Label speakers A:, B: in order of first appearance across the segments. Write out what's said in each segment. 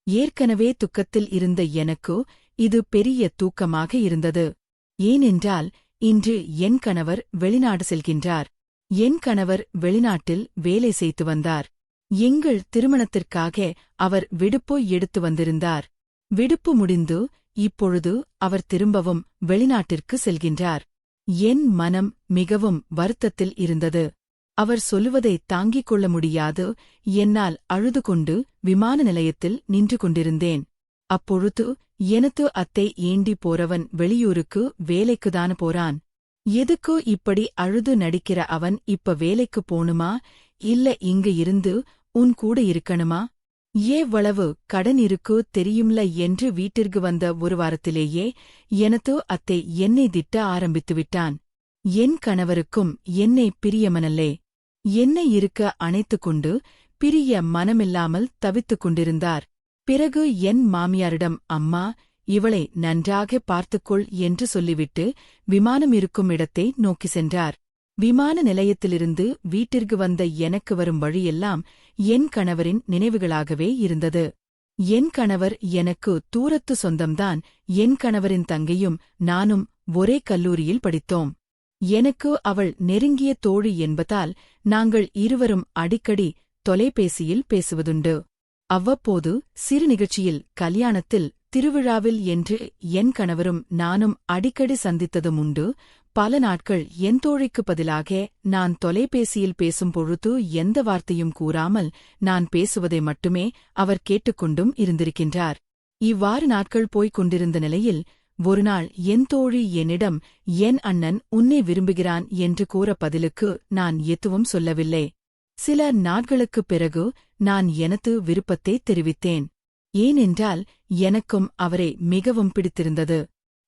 A: ஏற்கனவே துக்கத்தில் இருந்த எனக்கு இது பெரிய தூக்கமாக இருந்தது. ஏனென்றால் இன்று என் கணவர் வெளிநாடு செல்கின்றார். என் கணவர் வெளிநாட்டில் வேலை செய்து வந்தார். எங்கள் திருமணத்திற்காக அவர் விடுப்பு எடுத்து வந்திருந்தார். விடுப்பு முடிந்து இப்பொழுது அவர் திரும்பவும் வெளிநாட்டிற்கு செல்கின்றார். என் மனம் மிகவும் வருத்தத்தில் இருந்தது. அவர் சொல்லுவதை தாங்கிக் கொள்ள முடியாது என்னால் அழுது கொண்டு விமான நிலையத்தில் நின்று கொண்டிருந்தேன். அப்பொழுது எனது அத்தை ஏண்டி போறவன் வெளியூருக்கு வேலைக்குதான போறான். எதுக்கு இப்படி அழுது நடிக்கிற அவன் இப்ப வேலைக்கு போணுமா இல்ல இங்க இருந்து உன் கூட இருக்கணுமா? எவ்வளவு கடன் இருக்கு தெரியும்ல என்று வீட்டிற்கு வந்த ஒரு வாரத்திலேயே எனது அத்தை என்னை திட்ட ஆரம்பித்துவிட்டான். என் கணவருக்கும் என்னை பிரியமனல்லே. என்னை இருக்க அணைத்துக் கொண்டு பிரிய மனமில்லாமல் தவித்துக் கொண்டிருந்தார். பிறகு என் மாமியாரிடம் அம்மா இவளை நன்றாக பார்த்துக்கொள் என்று சொல்லிவிட்டு விமானம் இருக்கும் இடத்தை நோக்கி சென்றார். விமான நிலையத்திலிருந்து வீட்டிற்கு வந்த எனக்கு வரும் வழியெல்லாம் என் கணவரின் நினைவுகளாகவே இருந்தது. என் கணவர் எனக்கு தூரத்து சொந்தம்தான். என் கணவரின் தங்கையும் நானும் ஒரே கல்லூரியில் படித்தோம். எனக்கு அவள் நெருங்கிய தோழி என்பதால் நாங்கள் இருவரும் அடிக்கடி தொலைபேசியில் பேசுவதுண்டு. அவ்வப்போது சிறு நிகழ்ச்சியில், கல்யாணத்தில், திருவிழாவில் என்று என் கணவரும் நானும் அடிக்கடி சந்தித்ததும் உண்டு. பல நாட்கள் என் தோழிக்கு பதிலாக நான் தொலைபேசியில் பேசும் பொழுது எந்த வார்த்தையும் கூறாமல் நான் பேசுவதை மட்டுமே அவர் கேட்டுக்கொண்டும் இருந்திருக்கின்றார். இவ்வாறு நாட்கள் போய்க் கொண்டிருந்த நிலையில் ஒருநாள் என் தோழி என்னிடம் என் அண்ணன் உன்னை விரும்புகிறான் என்று கூற பதிலுக்கு நான் எதுவும் சொல்லவில்லை. சில நாட்களுக்குப் பிறகு நான் எனது விருப்பத்தை தெரிவித்தேன். ஏனென்றால் எனக்கும் அவரை மிகவும் பிடித்திருந்தது.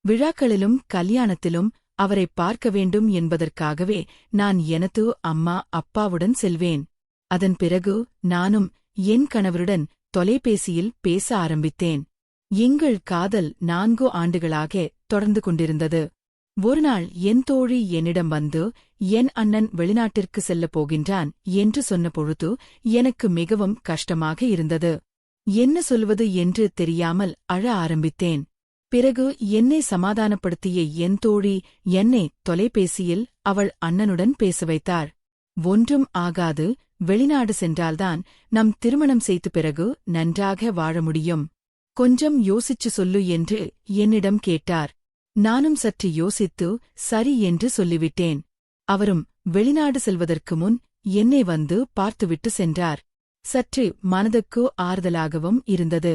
A: விழாக்களிலும் கல்யாணத்திலும் அவரை பார்க்க வேண்டும் என்பதற்காகவே நான் எனது அம்மா அப்பாவுடன் செல்வேன். அதன் பிறகு நானும் என் கணவருடன் தொலைபேசியில் பேச ஆரம்பித்தேன். எங்கள் காதல் 4 ஆண்டுகளாக தொடர்ந்து கொண்டிருந்தது. ஒருநாள் என் தோழி என்னிடம் வந்து என் அண்ணன் வெளிநாட்டிற்கு செல்லப் போகின்றான் என்று சொன்னபொழுது எனக்கு மிகவும் கஷ்டமாக இருந்தது. என்ன சொல்வது என்று தெரியாமல் அழ ஆரம்பித்தேன். பிறகு என்னை சமாதானப்படுத்திய என் தோழி என்னை தொலைபேசியில் அவள் அண்ணனுடன் பேச வைத்தாள். ஒன்றும் ஆகாது, வெளிநாடு சென்றால்தான் நம் திருமணம் செய்த பிறகு நன்றாக வாழ முடியும். கொஞ்சம் யோசிச்சு சொல்லு என்று என்னிடம் கேட்டார். நானும் சற்று யோசித்து சரி என்று சொல்லிவிட்டேன். அவரும் வெளிநாடு செல்வதற்கு முன் என்னை வந்து பார்த்துவிட்டு சென்றார். சற்று மனதுக்கு ஆறுதலாகவும் இருந்தது.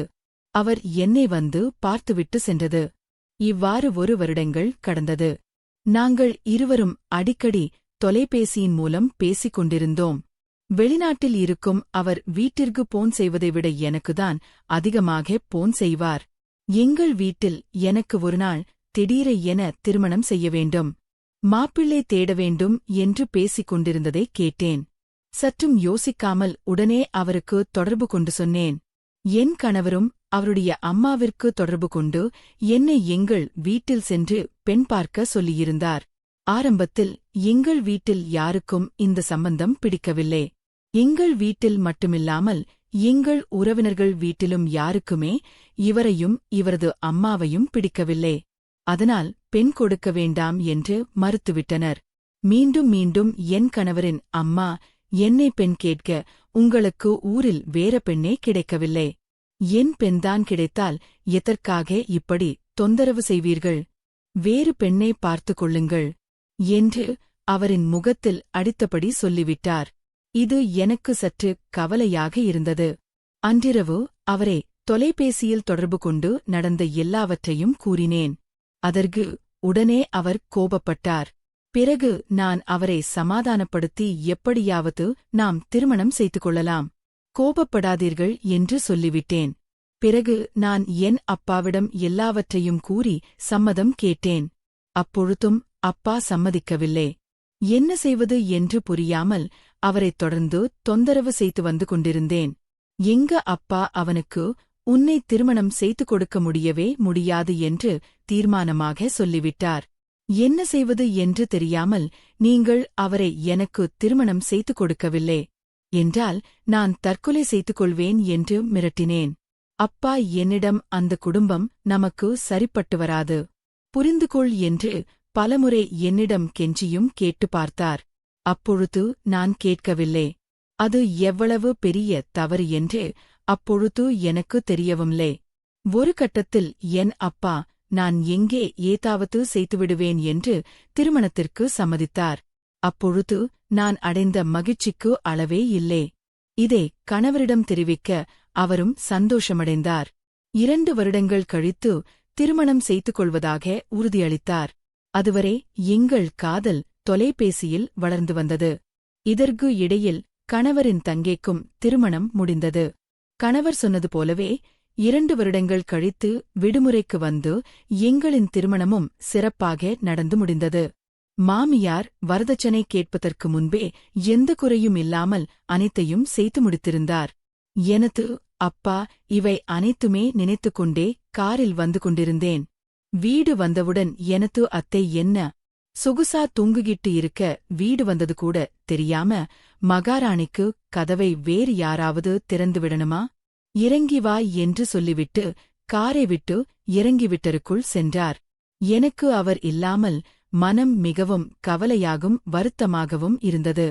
A: அவர் என்னை வந்து பார்த்துவிட்டு சென்றது. இவ்வாறு 1 வருடங்கள் கடந்தது. நாங்கள் இருவரும் அடிக்கடி தொலைபேசியின் மூலம் பேசிக் கொண்டிருந்தோம். வெளிநாட்டில் இருக்கும் அவர் வீட்டிற்கு போன் செய்வதை விட எனக்குதான் அதிகமாக போன் செய்வார். எங்கள் வீட்டில் எனக்கு ஒருநாள் திடீரென திருமணம் செய்ய வேண்டும், மாப்பிள்ளை தேட வேண்டும் என்று பேசிக் கொண்டிருந்ததை கேட்டேன். சற்றும் யோசிக்காமல் உடனே அவருக்கு தொடர்பு கொண்டு சொன்னேன். என் கணவரும் அவருடைய அம்மாவிற்கு தொடர்பு கொண்டு என்னை எங்கள் வீட்டில் சென்று பெண் பார்க்க சொல்லியிருந்தார். ஆரம்பத்தில் எங்கள் வீட்டில் யாருக்கும் இந்த சம்பந்தம் பிடிக்கவில்லை. எங்கள் வீட்டில் மட்டுமில்லாமல் எங்கள் உறவினர்கள் வீட்டிலும் யாருக்குமே இவரையும் இவரது அம்மாவையும் பிடிக்கவில்லை. அதனால் பெண் கொடுக்க வேண்டாம் என்று மறுத்துவிட்டனர். மீண்டும் மீண்டும் என் கணவரின் அம்மா என்னை பெண் கேட்க, உங்களுக்கு ஊரில் வேற பெண்ணே கிடைக்கவில்லை, என் பெண்தான் கிடைத்தால் எதற்காக இப்படி தொந்தரவு செய்வீர்கள், வேறு பெண்ணை பார்த்துக் கொள்ளுங்கள் என்று அவரின் முகத்தில் அடித்தபடி சொல்லிவிட்டார். இது எனக்கு சற்று கவலையாக இருந்தது. அன்றிரவு அவரை தொலைபேசியில் தொடர்பு கொண்டு நடந்த எல்லாவற்றையும் கூறினேன். அதற்கு உடனே அவர் கோபப்பட்டார். பிறகு நான் அவரை சமாதானப்படுத்தி எப்படியாவது நாம் திருமணம் செய்து கொள்ளலாம், கோபப்படாதீர்கள் என்று சொல்லிவிட்டேன். பிறகு நான் என் அப்பாவிடம் எல்லாவற்றையும் கூறி சம்மதம் கேட்டேன். அப்பொழுதும் அப்பா சம்மதிக்கவில்லை. என்ன செய்வது என்று புரியாமல் அவரைத் தொடர்ந்து தொந்தரவு செய்து வந்து கொண்டிருந்தேன். எங்க அப்பா அவனுக்கு உன்னை திருமணம் செய்து கொடுக்க முடியவே முடியாது என்று தீர்மானமாக சொல்லிவிட்டார். என்ன செய்வது என்று தெரியாமல், நீங்கள் அவரை எனக்கு திருமணம் செய்து கொடுக்கவில்லை என்றால் நான் தற்கொலை செய்து கொள்வேன் என்று மிரட்டினேன். அப்பா என்னிடம் அந்த குடும்பம் நமக்கு சரிப்பட்டு வராது. புரிந்துகொள் என்று பலமுறை என்னிடம் கெஞ்சியும் கேட்டு பார்த்தார். அப்பொழுது நான் கேட்கவில்லை. அது எவ்வளவு பெரிய தவறு என்று அப்பொழுது எனக்கு தெரியவும்லே. ஒரு கட்டத்தில் என் அப்பா நான் எங்கே ஏதாவது செய்துவிடுவேன் என்று திருமணத்திற்கு சம்மதித்தார். அப்பொழுது நான் அடைந்த மகிழ்ச்சிக்கு அளவே இல்லை. இதை கணவரிடம் தெரிவிக்க அவரும் சந்தோஷமடைந்தார். 2 வருடங்கள் கழித்து திருமணம் செய்து கொள்வதாக உறுதியளித்தார். அதுவரை எங்கள் காதல் தொலைபேசியில் வளர்ந்து வந்தது. இதற்கு இடையில் கணவரின் தங்கைக்கும் திருமணம் முடிந்தது. கணவர் சொன்னது போலவே 2 வருடங்கள் கழித்து விடுமுறைக்கு வந்து எங்களின் திருமணமும் சிறப்பாக நடந்து முடிந்தது. மாமியார் வரதட்சணை கேட்பதற்கு முன்பே எந்த குறையும் இல்லாமல் அனைத்தையும் செய்து முடித்திருந்தார். எனது அப்பா இவை அனைத்துமே நினைத்துக்கொண்டே காரில் வந்து கொண்டிருந்தேன். வீடு வந்தவுடன் எனது அத்தை என்ன சொகுசா தூங்குகிட்டு இருக்க வீடு வந்தது கூட தெரியாம மகாராணிக்கு கதவை வேறு யாராவது திறந்துவிடணுமா, இறங்கி வா என்று சொல்லிவிட்டு காரை விட்டு இறங்கிவிட்டருக்குள் சென்றார். எனக்கு அவர் இல்லாமல் மனம் மிகவும் கவலையாகும் வருத்தமாகவும் இருந்தது.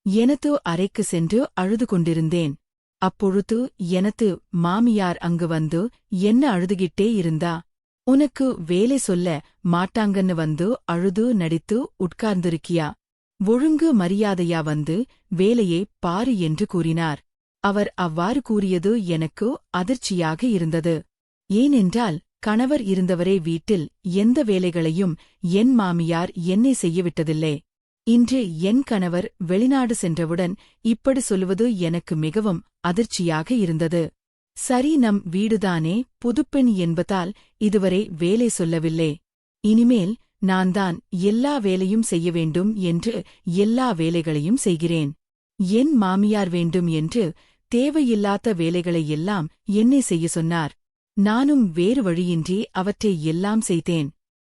A: எனது அறைக்கு சென்று அழுது கொண்டிருந்தேன். அப்பொழுது எனது மாமியார் அங்கு வந்து என்ன அழுதுகிட்டே இருந்தா, உனக்கு வேலை சொல்ல மாட்டாங்கன்னு வந்து அழுது நடித்து உட்கார்ந்திருக்கியா, ஒழுங்கு மரியாதையா வந்து வேலையை பாரு என்று கூறினார். அவர் அவ்வாறு கூறியது எனக்கு அதிர்ச்சியாக இருந்தது. ஏனென்றால் கணவர் இருந்தவரே வீட்டில் எந்த வேலைகளையும் என் மாமியார் என்னை செய்யவிட்டதில்லை. இன்று என் கணவர் வெளிநாடு சென்றவுடன் இப்படி சொல்லுவது எனக்கு மிகவும் அதிர்ச்சியாக இருந்தது. சரி, நம் வீடுதானே, புதுப்பெண் என்பதால் இதுவரை வேலை சொல்லவில்லை. இனிமேல் நான்தான் எல்லா வேலையும் செய்ய வேண்டும் என்று எல்லா வேலைகளையும் செய்கிறேன். என் மாமியார் வேண்டும் என்று தேவையில்லாத வேலைகளை எல்லாம் என்னை செய்ய சொன்னார். நானும் வேறு வழியின்றி அவற்றை எல்லாம் செய்தேன்.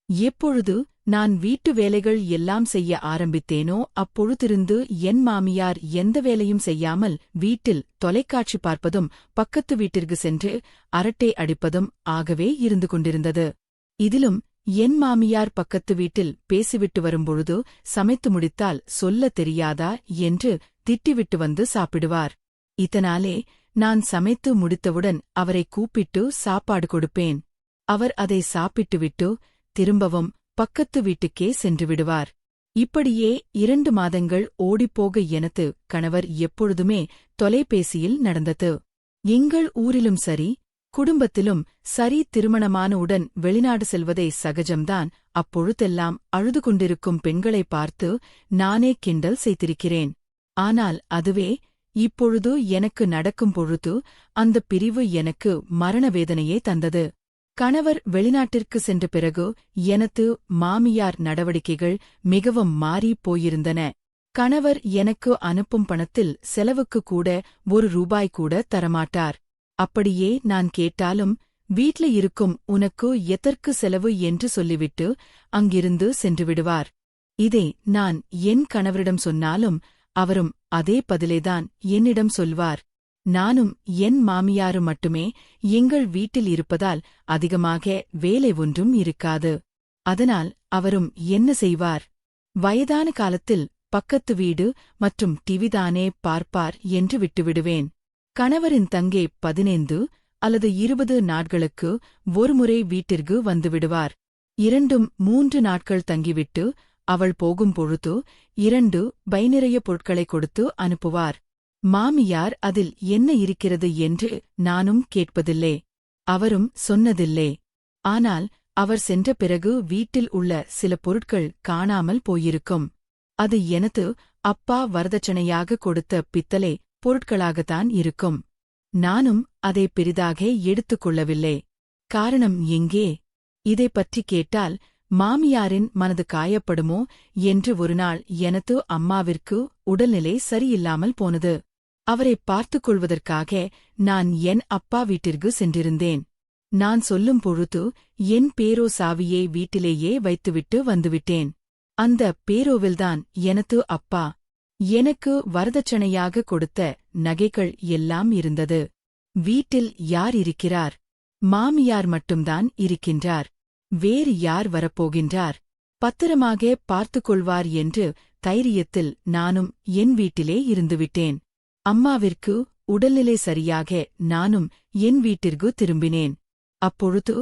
A: எப்பொழுது நான் வீட்டு வேலைகள் எல்லாம் செய்ய ஆரம்பித்தேனோ அப்பொழுதிருந்து என் மாமியார் எந்த வேலையும் செய்யாமல் வீட்டில் தொலைக்காட்சி பார்ப்பதும் பக்கத்து வீட்டிற்கு சென்று அரட்டை அடிப்பதும் ஆகவே இருந்து கொண்டிருந்தது. இதிலும் என் மாமியார் பக்கத்து வீட்டில் பேசிவிட்டு வரும்பொழுது சமைத்து முடித்தால் சொல்ல தெரியாதா என்று திட்டிவிட்டு வந்து சாப்பிடுவார். இதனாலே நான் சமைத்து முடித்தவுடன் அவரை கூப்பிட்டு சாப்பாடு கொடுப்பேன். அவர் அதை சாப்பிட்டுவிட்டு திரும்பவும் பக்கத்து வீட்டுக்கே சென்று விடுவார். இப்படியே 2 மாதங்கள் ஓடிப்போக எனது கணவர் எப்பொழுதுமே தொலைபேசியில் நடந்தது. எங்கள் ஊரிலும் சரி, குடும்பத்திலும் சரி, திருமணமானவுடன் வெளிநாடு செல்வதை சகஜம்தான். அப்பொழுதெல்லாம் அழுது கொண்டிருக்கும் பெண்களை பார்த்து நானே கிண்டல் செய்திருக்கிறேன். ஆனால் அதுவே இப்பொழுது எனக்கு நடக்கும் பொழுது அந்த பிரிவு எனக்கு மரணவேதனையே தந்தது. கணவர் வெளிநாட்டிற்கு சென்ற பிறகு எனது மாமியார் நடவடிக்கைகள் மிகவும் மாறிப் போயிருந்தன. கணவர் எனக்கு அனுப்பும் பணத்தில் செலவுக்கு கூட 1 ரூபாய் கூட தரமாட்டார். அப்படியே நான் கேட்டாலும் வீட்ல இருக்கும் உனக்கு எதற்கு செலவு என்று சொல்லிவிட்டு அங்கிருந்து சென்றுவிடுவார். இதை நான் என் கணவரிடம் சொன்னாலும் அவரும் அதே பதிலேதான் என்னிடம் சொல்வார். நானும் என் மாமியாரும் மட்டுமே எங்கள் வீட்டில் இருப்பதால் அதிகமாக வேலை ஒன்றும் இருக்காது. அதனால் அவரும் என்ன செய்வார்? வயதான காலத்தில் பக்கத்து வீடு மற்றும் டிவிதானே பார்ப்பார் என்று விட்டுவிடுவேன். கணவரின் தங்கை 15 அல்லது 20 நாட்களுக்கு ஒருமுறை வீட்டிற்கு வந்துவிடுவார். 2-3 நாட்கள் தங்கிவிட்டு அவள் போகும் பொழுது 2 பை நிறைய பொருட்களை கொடுத்து அனுப்புவார். மாமியார் அதில் என்ன இருக்கிறது என்று நானும் கேட்பதில்லை, அவரும் சொன்னதில்லை. ஆனால் அவர் சென்ற பிறகு வீட்டில் உள்ள சில பொருட்கள் காணாமல் போயிருக்கும். அது எனது அப்பா வரதட்சணையாக கொடுத்த பித்தளை பொருட்களாகத்தான் இருக்கும். நானும் அதை பெரிதாக எடுத்துக் கொள்ளவில்லை. காரணம் எங்கே? இதைப் பற்றி கேட்டால் மாமியாரின் மனது காயப்படுமோ என்று ஒருநாள் எனது அம்மாவிற்கு உடல்நிலை சரியில்லாமல் போனது. அவரை பார்த்துக் கொள்வதற்காக நான் என் அப்பா வீட்டிற்கு சென்றிருந்தேன். நான் சொல்லும் பொழுது என் பேரோ சாவியை வீட்டிலேயே வைத்துவிட்டு வந்துவிட்டேன். அந்த பேரோவில்தான் எனது அப்பா எனக்கு வரதட்சணையாக கொடுத்த நகைகள் எல்லாம் இருந்தது. வீட்டில் யார் இருக்கிறார்? மாமியார் மட்டும்தான் இருக்கின்றார். வேறு யார் வரப்போகின்றார்? பத்திரமாக பார்த்துக் கொள்வார் என்று தைரியத்தில் நானும் என் வீட்டிலே இருந்துவிட்டேன். அம்மாவிற்கு உடல்நிலை சரியாக நானும் என் வீட்டிற்கு திரும்பினேன். அப்பொழுது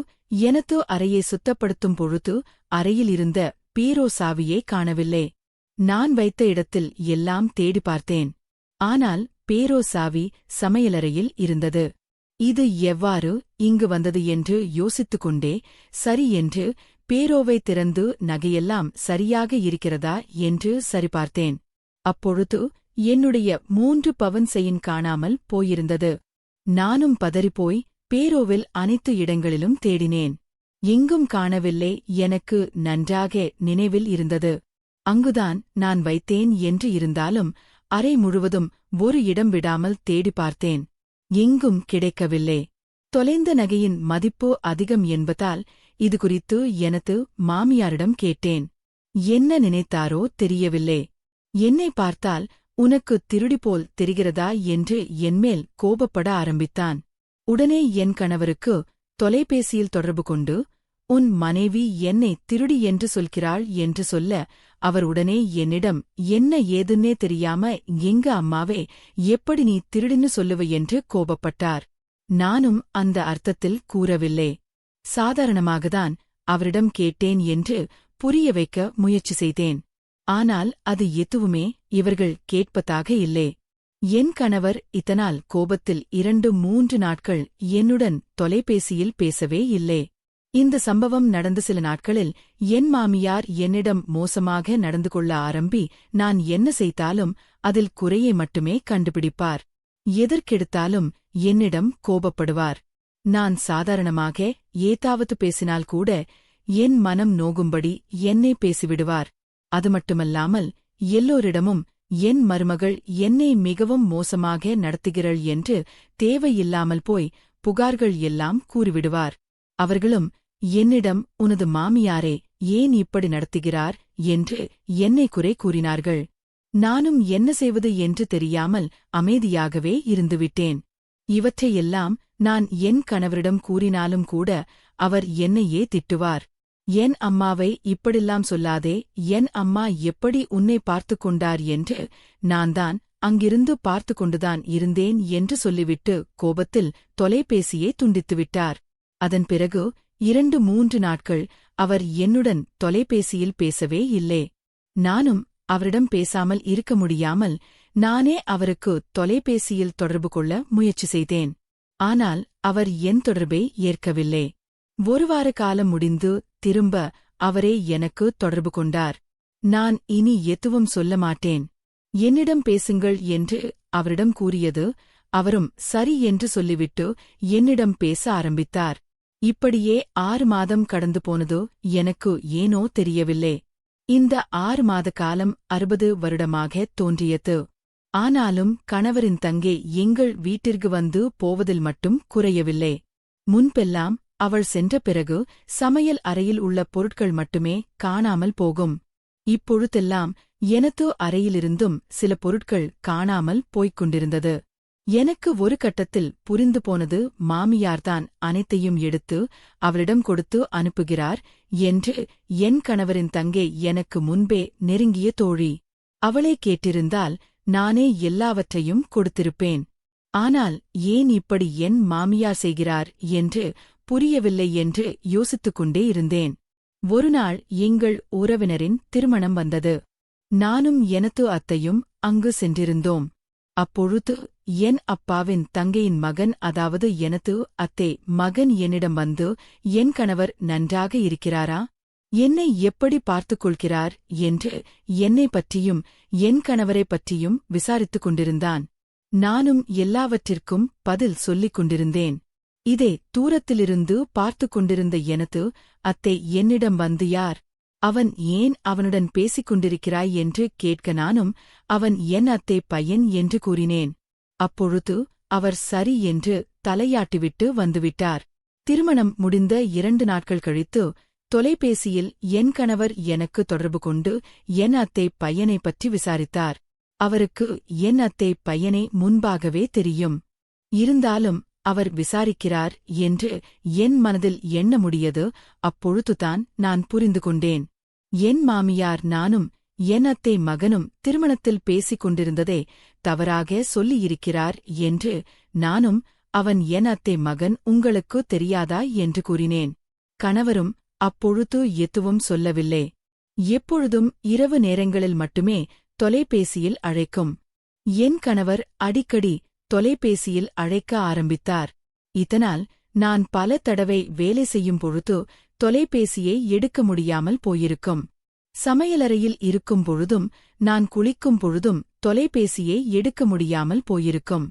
A: எனது அறையை சுத்தப்படுத்தும் பொழுது அறையில் இருந்த பீரோ சாவியை காணவில்லை. நான் வைத்த இடத்தில் எல்லாம் தேடி பார்த்தேன். ஆனால் பீரோ சாவி சமையலறையில் இருந்தது. இது எவ்வாறு இங்கு வந்தது என்று யோசித்துக் கொண்டே சரி என்று பீரோவை திறந்து நகையெல்லாம் சரியாக இருக்கிறதா என்று சரிபார்த்தேன். அப்பொழுது என்னுடைய 3 பவுன் செயின் காணாமல் போயிருந்தது. நானும் பதறிப்போய் பீரோவில் அனைத்து இடங்களிலும் தேடினேன். எங்கும் காணவில்லை. எனக்கு நன்றாக நினைவில் இருந்தது. அங்குதான் நான் வைத்தேன் என்று இருந்தாலும் அறை முழுவதும் ஒரு இடம் விடாமல் தேடி பார்த்தேன். எங்கும் கிடைக்கவில்லை. தொலைந்த நகையின் மதிப்பு அதிகம் என்பதால் இது குறித்து எனது மாமியாரிடம் கேட்டேன். என்ன நினைத்தாரோ தெரியவில்லை. என்னை பார்த்தால் உனக்கு திருடிபோல் தெரிகிறதா என்று என்மேல் கோபப்பட ஆரம்பித்தான். உடனே என் கணவருக்கு தொலைபேசியில் தொடர்பு கொண்டு, உன் மனைவி என்னை திருடி என்று சொல்கிறாள் என்று சொல்ல, அவர் உடனே என்னிடம் என்ன ஏதுன்னே தெரியாம எங்க அம்மாவே எப்படி நீ திருடின்னு சொல்லுவ என்று கோபப்பட்டார். நானும் அந்த அர்த்தத்தில் கூறவில்லை. சாதாரணமாகத்தான் அவரிடம் கேட்டேன் என்று புரிய வைக்க முயற்சி செய்தேன். ஆனால் அது எதுவுமே இவர்கள் கேட்பதாக இல்லை. என் கணவர் இதனால் கோபத்தில் 2-3 நாட்கள் என்னுடன் தொலைபேசியில் பேசவே இல்லை. இந்த சம்பவம் நடந்த சில நாட்களில் என் மாமியார் என்னிடம் மோசமாக நடந்து கொள்ள ஆரம்பி நான் என்ன செய்தாலும் அதில் குறையை மட்டுமே கண்டுபிடிப்பார். எதற்கெடுத்தாலும் என்னிடம் கோபப்படுவார். நான் சாதாரணமாக ஏதாவது பேசினால் கூட என் மனம் நோகும்படி என்னை பேசிவிடுவார். அது மட்டுமல்லாமல் எல்லோரிடமும் என் மருமகள் என்னை மிகவும் மோசமாக நடத்துகிறாள் என்று தேவையில்லாமல் போய் புகார்கள் எல்லாம் கூறிவிடுவார். அவர்களும் என்னிடம் உனது மாமியாரே ஏன் இப்படி நடத்துகிறார் என்று என்னை குறை கூறினார்கள். நானும் என்ன செய்வது என்று தெரியாமல் அமைதியாகவே இருந்துவிட்டேன். இவற்றையெல்லாம் நான் என் கணவரிடம் கூறினாலும் கூட அவர் என்னையே திட்டுவார். என் அம்மாவை இப்படிலாம் சொல்லாதே, என் அம்மா எப்படி உன்னை பார்த்துக் கொண்டார் என்று. நான்தான் அங்கிருந்து பார்த்து கொண்டுதான் இருந்தேன் என்று சொல்லிவிட்டு கோபத்தில் தொலைபேசியை துண்டித்துவிட்டார். அதன் பிறகு 2-3 நாட்கள் அவர் என்னுடன் தொலைபேசியில் பேசவே இல்லை. நானும் அவரிடம் பேசாமல் இருக்க முடியாமல் நானே அவருக்கு தொலைபேசியில் தொடர்பு கொள்ள முயற்சி செய்தேன். ஆனால் அவர் என் தொடர்பை ஏற்கவில்லை. 1 வார காலம் முடிந்து திரும்ப அவரே எனக்கு தொடர்பு கொண்டார். நான் இனி எதுவும் சொல்ல மாட்டேன், என்னிடம் பேசுங்கள் என்று அவரிடம் கூறியது. அவரும் சரி என்று சொல்லிவிட்டு என்னிடம் பேச ஆரம்பித்தார். இப்படியே 6 மாதம் கடந்து போனதோ எனக்கு ஏனோ தெரியவில்லை. இந்த 6 மாத காலம் 60 வருடமாக தோன்றியது. ஆனாலும் கணவரின் தங்கை எங்கள் வீட்டிற்கு வந்து போவதில் மட்டும் குறையவில்லை. முன்பெல்லாம் அவள் சென்ற பிறகு சமையல் அறையில் உள்ள பொருட்கள் மட்டுமே காணாமல் போகும். இப்பொழுதெல்லாம் எனது அறையிலிருந்தும் சில பொருட்கள் காணாமல் போய்க் கொண்டிருந்தது. எனக்கு ஒரு கட்டத்தில் புரிந்து போனது, மாமியார்தான் அனைத்தையும் எடுத்து அவளிடம் கொடுத்து அனுப்புகிறார் என்று. என் கணவரின் தங்கை எனக்கு முன்பே நெருங்கிய தோழி. அவளே கேட்டிருந்தால் நானே எல்லாவற்றையும் கொடுத்திருப்பேன். ஆனால் ஏன் இப்படி என் மாமியார் செய்கிறார் என்று புரியவில்லை என்று யோசித்துக் கொண்டே இருந்தேன். ஒருநாள் எங்கள் உறவினரின் திருமணம் வந்தது. நானும் எனது அத்தையும் அங்கு சென்றிருந்தோம். அப்பொழுது என் அப்பாவின் தங்கையின் மகன், அதாவது எனது அத்தை மகன் என்னிடம் வந்து, என் கணவர் நன்றாக இருக்கிறாரா, என்னை எப்படி பார்த்துக் கொள்கிறார் என்று என்னை பற்றியும் என் கணவரை பற்றியும் விசாரித்துக் கொண்டிருந்தான். நானும் எல்லாவற்றிற்கும் பதில் சொல்லிக் கொண்டிருந்தேன். இதை தூரத்திலிருந்து பார்த்துக் கொண்டிருந்த எனது அத்தை என்னிடம் வந்து, யார் அவன், ஏன் அவனுடன் பேசிக் கொண்டிருக்கிறாய் என்று கேட்க நானும் அவன் என் அத்தை பையன் என்று கூறினேன். அப்பொழுது அவர் சரி என்று தலையாட்டிவிட்டு வந்துவிட்டார். திருமணம் முடிந்த 2 நாட்கள் கழித்து தொலைபேசியில் என் கணவர் எனக்கு தொடர்பு கொண்டு என் அத்தை பையனை பற்றி விசாரித்தார். அவருக்கு என் அத்தை பையனை முன்பாகவே தெரியும். இருந்தாலும் அவர் விசாரிக்கிறார் என்று என் மனதில் எண்ண முடியது. அப்பொழுதுதான் நான் புரிந்து கொண்டேன். என் மாமியார் நானும் என் அத்தை மகனும் திருமணத்தில் பேசிக் கொண்டிருந்ததை தவறாக சொல்லியிருக்கிறார் என்று நானும் அவன் என் அத்தை மகன் உங்களுக்கு தெரியாதா என்று கூறினேன். கணவரும் அப்பொழுது எதுவும் சொல்லவில்லை. எப்பொழுதும் இரவு நேரங்களில் மட்டுமே தொலைபேசியில் அழைக்கும். என் கணவர் அடிக்கடி தொலைபேசியில் அழைக்க ஆரம்பித்தார். இதனால் நான் பல தடவை வேலை செய்யும் பொழுது தொலைபேசியை எடுக்க முடியாமல் போயிருக்கும். சமையலறையில் இருக்கும் பொழுதும் நான் குளிக்கும் பொழுதும் தொலைபேசியை எடுக்க முடியாமல் போயிருக்கும்.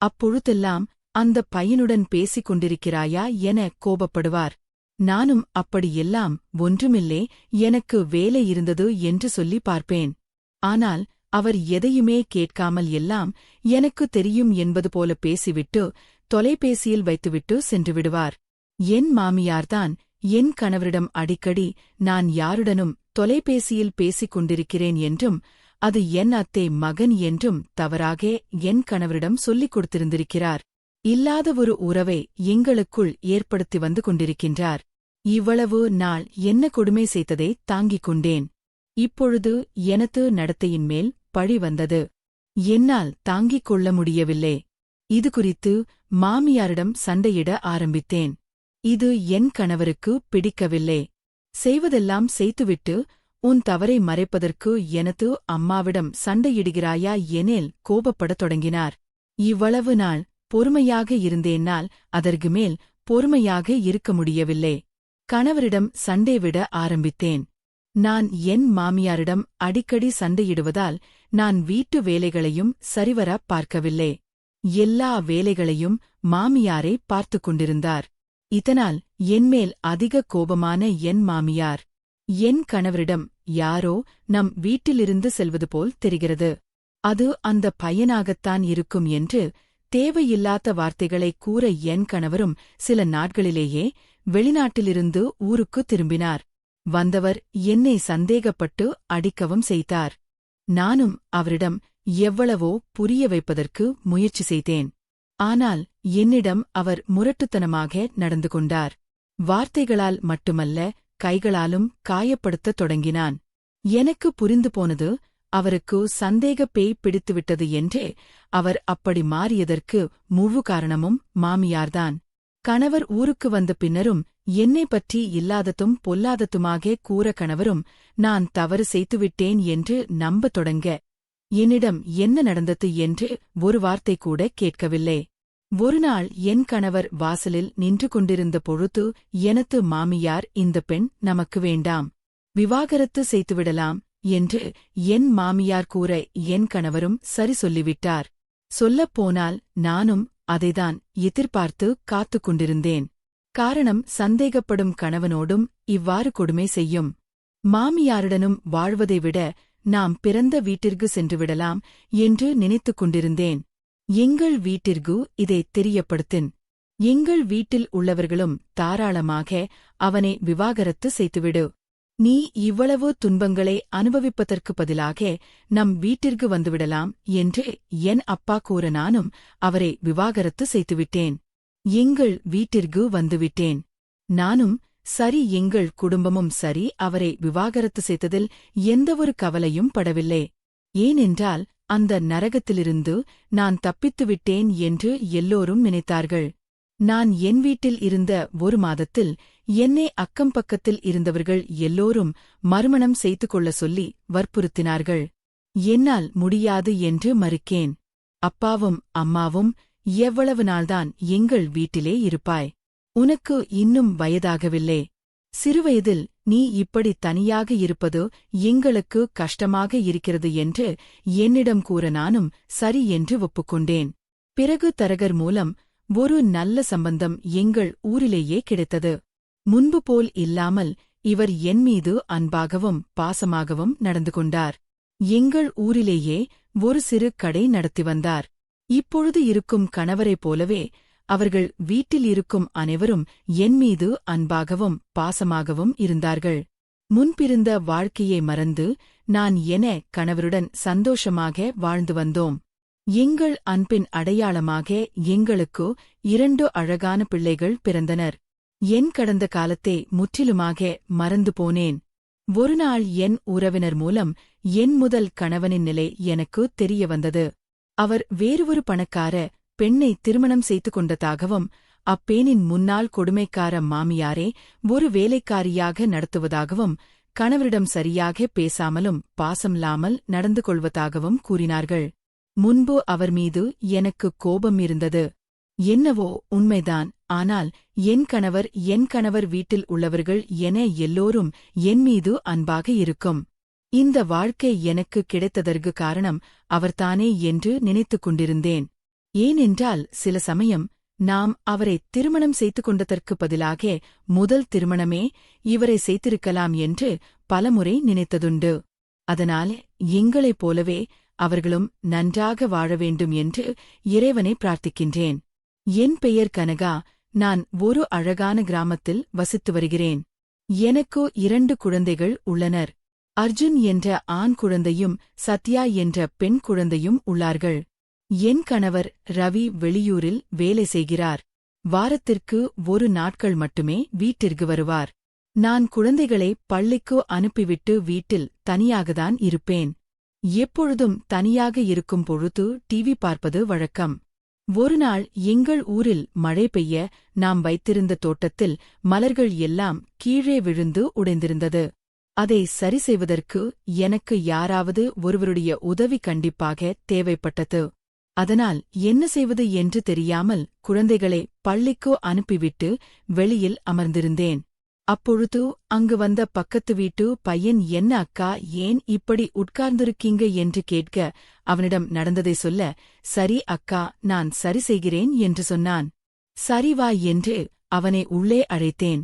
A: அப்பொழுதெல்லாம் அந்த பையனுடன் பேசிக் கொண்டிருக்கிறாயா என கோபப்படுவார். நானும் அப்படியெல்லாம் ஒன்றுமில்லே, எனக்கு வேலை இருந்தது என்று சொல்லி பார்ப்பேன். ஆனால் அவர் எதையுமே கேட்காமல் எல்லாம் எனக்கு தெரியும் என்பது போல பேசிவிட்டு தொலைபேசியில் வைத்துவிட்டு சென்று விடுவார். என் மாமியார்தான் என் கணவரிடம் அடிக்கடி நான் யாருடனும் தொலைபேசியில் பேசிக் கொண்டிருக்கிறேன் என்றும் அது என் அத்தை மகன் என்றும் தவறாக என் கணவரிடம் சொல்லிக் கொடுத்திருந்திருக்கிறார். இல்லாத ஒரு உறவை எங்களுக்குள் ஏற்படுத்தி வந்து கொண்டிருக்கின்றார். இவ்வளவு நாள் என்ன கொடுமை செய்ததை தாங்கிக் கொண்டேன். இப்பொழுது எனது நடத்தையின் மேல் பழி வந்தது. என்னால் தாங்கிக் கொள்ள முடியவில்லை. இது குறித்து மாமியாரிடம் சண்டையிட ஆரம்பித்தேன். இது என் கணவருக்கு பிடிக்கவில்லை. செய்வதெல்லாம் செய்துவிட்டு உன் தவறை மறைப்பதற்கு எனது அம்மாவிடம் சண்டையிடுகிறாயா எனேல் கோபப்படத் தொடங்கினார். இவ்வளவு நாள் பொறுமையாக இருந்தேனால் அதற்கு மேல் பொறுமையாக இருக்க முடியவில்லை. கணவரிடம் சண்டை விட ஆரம்பித்தேன். நான் என் மாமியாரிடம் அடிக்கடி சண்டையிடுவதால் நான் வீட்டு வேலைகளையும் சரிவர பார்க்கவில்லை. எல்லா வேலைகளையும் மாமியாரே பார்த்துக் கொண்டிருந்தார். இதனால் என்மேல் அதிக கோபமான என் மாமியார் என் கணவரிடம் யாரோ நம் வீட்டிலிருந்து செல்வது போல் தெரிகிறது, அது அந்த பையனாகத்தான் இருக்கும் என்று தேவையில்லாத வார்த்தைகளை கூற என் கணவரும் சில நாட்களிலேயே வெளிநாட்டிலிருந்து ஊருக்கு திரும்பினார். வந்தவர் என்னை சந்தேகப்பட்டு அடிக்கவும் செய்தார். நானும் அவரிடம் எவ்வளவோ புரிய வைப்பதற்கு முயற்சி செய்தேன். ஆனால் என்னிடம் அவர் முரட்டுத்தனமாக நடந்து கொண்டார். வார்த்தைகளால் மட்டுமல்ல, கைகளாலும் காயப்படுத்தத் தொடங்கினான். எனக்கு புரிந்து போனது, அவருக்கு சந்தேக பேய் பிடித்துவிட்டது என்றே. அவர் அப்படி மாறியதற்கு முழு காரணமும் மாமியார்தான். கணவர் ஊருக்கு வந்த பின்னரும் என்னை பற்றி இல்லாததும் பொல்லாததுமாக கூற கணவரும் நான் தவறு செய்துவிட்டேன் என்று நம்பத் தொடங்க என்னிடம் என்ன நடந்தது என்று ஒரு வார்த்தை கூட கேட்கவில்லை. ஒருநாள் என் கணவர் வாசலில் நின்று கொண்டிருந்த பொழுது எனது மாமியார், இந்த பெண் நமக்கு வேண்டாம், விவாகரத்து செய்துவிடலாம் என்று என் மாமியார் கூற என் கணவரும் சரி சொல்லிவிட்டார். சொல்லப்போனால் நானும் அதைதான் எதிர்பார்த்து காத்துக் கொண்டிருந்தேன். காரணம், சந்தேகப்படும் கணவனோடும் இவ்வாறு கொடுமை செய்யும் மாமியாருடனும் வாழ்வதை விட நாம் பிறந்த வீட்டிற்கு சென்றுவிடலாம் என்று நினைத்துக் கொண்டிருந்தேன். எங்கள் வீட்டிற்கு இதை தெரியப்படுத்தின். எங்கள் வீட்டில் உள்ளவர்களும் தாராளமாக அவனை விவாகரத்து செய்துவிடு. நீ இவ்வளவு துன்பங்களை அனுபவிப்பதற்கு பதிலாக நம் வீட்டிற்கு வந்துவிடலாம் என்று என் அப்பா கூற நானும் அவரை விவாகரத்து செய்துவிட்டேன். எங்கள் வீட்டிற்கு வந்துவிட்டேன். நானும் சரி, எங்கள் குடும்பமும் சரி, அவரை விவாகரத்து செய்ததில் எந்தவொரு கவலையும் படவில்லை. ஏனென்றால் அந்த நரகத்திலிருந்து நான் தப்பித்துவிட்டேன் என்று எல்லோரும் நினைத்தார்கள். நான் என் வீட்டில் இருந்த ஒரு மாதத்தில் என்னை அக்கம் பக்கத்தில் இருந்தவர்கள் எல்லோரும் மறுமணம் செய்து கொள்ள சொல்லி வற்புறுத்தினார்கள். என்னால் முடியாது என்று மறுக்கேன். அப்பாவும் அம்மாவும், எவ்வளவு நாள்தான் எங்கள் வீட்டிலே இருப்பாய்? உனக்கு இன்னும் வயதாகவில்லை. சிறுவயதில் நீ இப்படி தனியாக இருப்பது எங்களுக்கு கஷ்டமாக இருக்கிறது என்று என்னிடம் கூற நானும் சரி என்று ஒப்புக்கொண்டேன். பிறகு தரகர் மூலம் ஒரு நல்ல சம்பந்தம் எங்கள் ஊரிலேயே கிடைத்தது. முன்பு போல் இல்லாமல் இவர் என் மீது அன்பாகவும் பாசமாகவும் நடந்து கொண்டார். எங்கள் ஊரிலேயே ஒரு சிறு கடை நடத்தி வந்தார். இப்பொழுது இருக்கும் கணவரைப் போலவே அவர்கள் வீட்டில் இருக்கும் அனைவரும் என் மீது அன்பாகவும் பாசமாகவும் இருந்தார்கள். முன்பிருந்த வாழ்க்கையை மறந்து நான் என கணவருடன் சந்தோஷமாக வாழ்ந்து வந்தோம். எங்கள் அன்பின் அடையாளமாக எங்களுக்கு 2 அழகான பிள்ளைகள் பிறந்தனர். என் கடந்த காலத்தை முற்றிலுமாக மறந்து போனேன். ஒருநாள் என் உறவினர் மூலம் என் முதல் கணவனின் நிலை எனக்கு தெரிய வந்தது. அவர் வேறொரு பணக்கார பெண்ணை திருமணம் செய்து கொண்டதாகவும், அப்பெண்ணின் முன்னாள் கொடுமைக்கார மாமியாரே ஒரு வேலைக்காரியாக நடத்துவதாகவும், கணவரிடம் சரியாக பேசாமலும் பாசமில்லாமல் நடந்து கொள்வதாகவும் கூறினார்கள். முன்பு அவர் மீது எனக்கு கோபம் இருந்தது. என்னவோ உண்மைதான். ஆனால் என் கணவர் வீட்டில் உள்ளவர்கள் என எல்லோரும் என் மீது அன்பாக இருக்கும். இந்த வாழ்க்கை எனக்கு கிடைத்ததற்கு காரணம் அவர்தானே என்று நினைத்துக் கொண்டிருந்தேன். ஏனென்றால் சில சமயம் நாம் அவரை திருமணம் செய்து கொண்டதற்குப் பதிலாக முதல் திருமணமே இவரை செய்திருக்கலாம் என்று பலமுறை நினைத்ததுண்டு. அதனால் எங்களைப் போலவே அவர்களும் நன்றாக வாழ வேண்டும் என்று இறைவனை பிரார்த்திக்கின்றேன். என் பெயர் கனகா. நான் ஒரு அழகான கிராமத்தில் வசித்து வருகிறேன். எனக்கு 2 குழந்தைகள் உள்ளனர். அர்ஜுன் என்ற ஆண் குழந்தையும் சத்யா என்ற பெண் குழந்தையும் உள்ளார்கள். என் கணவர் ரவி வெளியூரில் வேலை செய்கிறார். வாரத்திற்கு 1 நாட்கள் மட்டுமே வீட்டிற்கு வருவார். நான் குழந்தைகளை பள்ளிக்கு அனுப்பிவிட்டு வீட்டில் தனியாகத்தான் இருப்பேன். எப்பொழுதும் தனியாக இருக்கும் பொழுது டிவி பார்ப்பது வழக்கம். ஒருநாள் எங்கள் ஊரில் மழை பெய்ய நாம் வைத்திருந்த தோட்டத்தில் மலர்கள் எல்லாம் கீழே விழுந்து உடைந்திருந்தது. அதை சரி செய்வதற்கு எனக்கு யாராவது ஒருவருடைய உதவி கண்டிப்பாக தேவைப்பட்டது. அதனால் என்ன செய்வது என்று தெரியாமல் குழந்தைகளை பள்ளிக்கு அனுப்பிவிட்டு வெளியில் அமர்ந்திருந்தேன். அப்பொழுது அங்கு வந்த பக்கத்து வீட்டு பையன், என்ன அக்கா, ஏன் இப்படி உட்கார்ந்திருக்கீங்க என்று கேட்க, அவனிடம் நடந்ததை சொல்ல, சரி அக்கா, நான் சரி செய்கிறேன் என்று சொன்னான். சரி வா என்று அவனை உள்ளே அழைத்தேன்.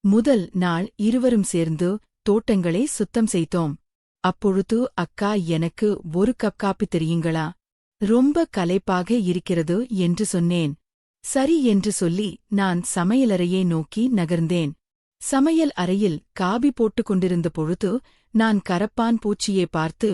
A: முதல் நாள் இருவரும் சேர்ந்து தோட்டங்களை சுத்தம் செய்தோம். அப்பொழுது, அக்கா, எனக்கு 1 கப் காப்பி தெரியுங்களா? ரொம்ப களைப்பாக இருக்கிறது என்று சொன்னேன். சரி என்று சொல்லி நான் சமையலறையை நோக்கி நகர்ந்தேன். சமையல் அறையில் காபி போட்டுக் கொண்டிருந்த பொழுது நான் கரப்பான் பூச்சியை பார்த்து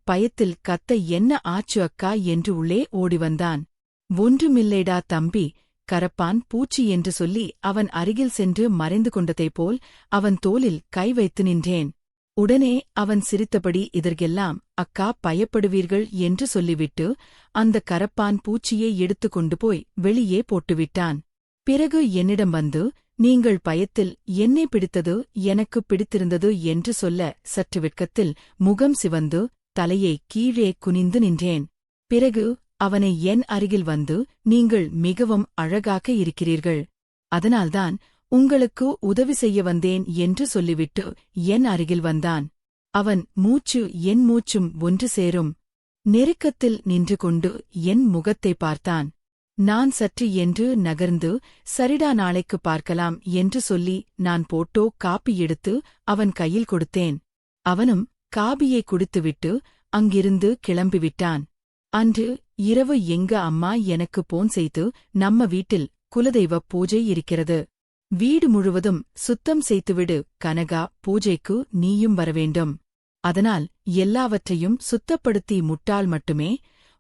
A: பயத்தில் கத்த, என்ன ஆச்சு அக்கா என்று உள்ளே ஓடிவந்தான். ஒன்றுமில்லைடா தம்பி, கரப்பான் பூச்சி என்று சொல்லி அவன் அருகில் சென்று மறைந்து கொண்டதைப் போல் அவன் தோளில் கை வைத்து நின்றேன். உடனே அவன் சிரித்தபடி, இதற்கெல்லாம் அக்கா பயப்படுவீர்கள் என்று சொல்லிவிட்டு அந்த கரப்பான் பூச்சியை எடுத்துக்கொண்டு போய் வெளியே போட்டுவிட்டான். பிறகு என்னிடம் வந்து, நீங்கள் பயத்தில் என்னை பிடித்தது எனக்கு பிடித்திருந்தது என்று சொல்ல சற்று வெட்கத்தில் முகம் சிவந்து தலையை கீழே குனிந்து நின்றேன். பிறகு அவனை என் அருகில் வந்து, நீங்கள் மிகவும் அழகாக இருக்கிறீர்கள், அதனால்தான் உங்களுக்கு உதவி செய்ய வந்தேன் என்று சொல்லிவிட்டு என் அருகில் வந்தான். அவன் மூச்சு என் மூச்சும் ஒன்று சேரும் நெருக்கத்தில் நின்று கொண்டு என் முகத்தை பார்த்தான். நான் சற்று என்று நகர்ந்து, சரிடா, நாளைக்கு பார்க்கலாம் என்று சொல்லி நான் போட்டோ காப்பி எடுத்து அவன் கையில் கொடுத்தேன். அவனும் காபியை குடித்துவிட்டு அங்கிருந்து கிளம்பிவிட்டான். அன்று இரவு எங்க அம்மா எனக்கு போன் செய்து, நம்ம வீட்டில் குலதெய்வ பூஜை இருக்கிறது, வீடு முழுவதும் சுத்தம் செய்துவிடு கனகா, பூஜைக்கு நீயும் வரவேண்டும், அதனால் எல்லாவற்றையும் சுத்தப்படுத்தி முட்டாள் மட்டுமே,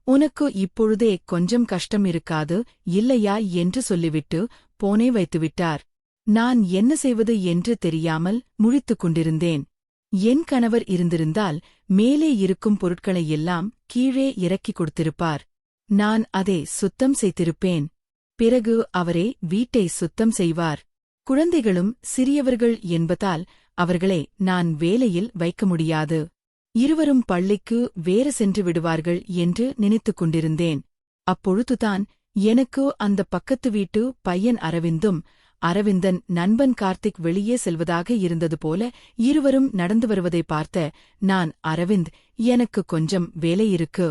A: உனக்கு இப்பொழுதே கொஞ்சம் கஷ்டம் இருக்காது இல்லையா என்று சொல்லிவிட்டு போனே வைத்துவிட்டார். நான் என்ன செய்வது என்று தெரியாமல் முழித்துக் கொண்டிருந்தேன். என் கணவர் இருந்திருந்தால் மேலே இருக்கும் பொருட்களை எல்லாம் கீழே இறக்கிக் கொடுத்திருப்பார். நான் அதை சுத்தம் செய்திருப்பேன். பிறகு அவரே வீட்டை சுத்தம் செய்வார். குழந்தைகளும் சிறியவர்கள் என்பதால் அவர்களை நான் வேலையில் வைக்க முடியாது. இருவரும் பள்ளிக்கு வேறு சென்று விடுவார்கள் என்று நினைத்துக் கொண்டிருந்தேன். அப்பொழுதுதான் எனக்கு அந்த பக்கத்து வீட்டு பையன் அரவிந்தன் நண்பன் கார்த்திக் வெளியே செல்வதாக இருந்தது போல இருவரும் நடந்து வருவதை பார்த்த நான், அரவிந்த், எனக்கு கொஞ்சம் வேலை இருக்கு,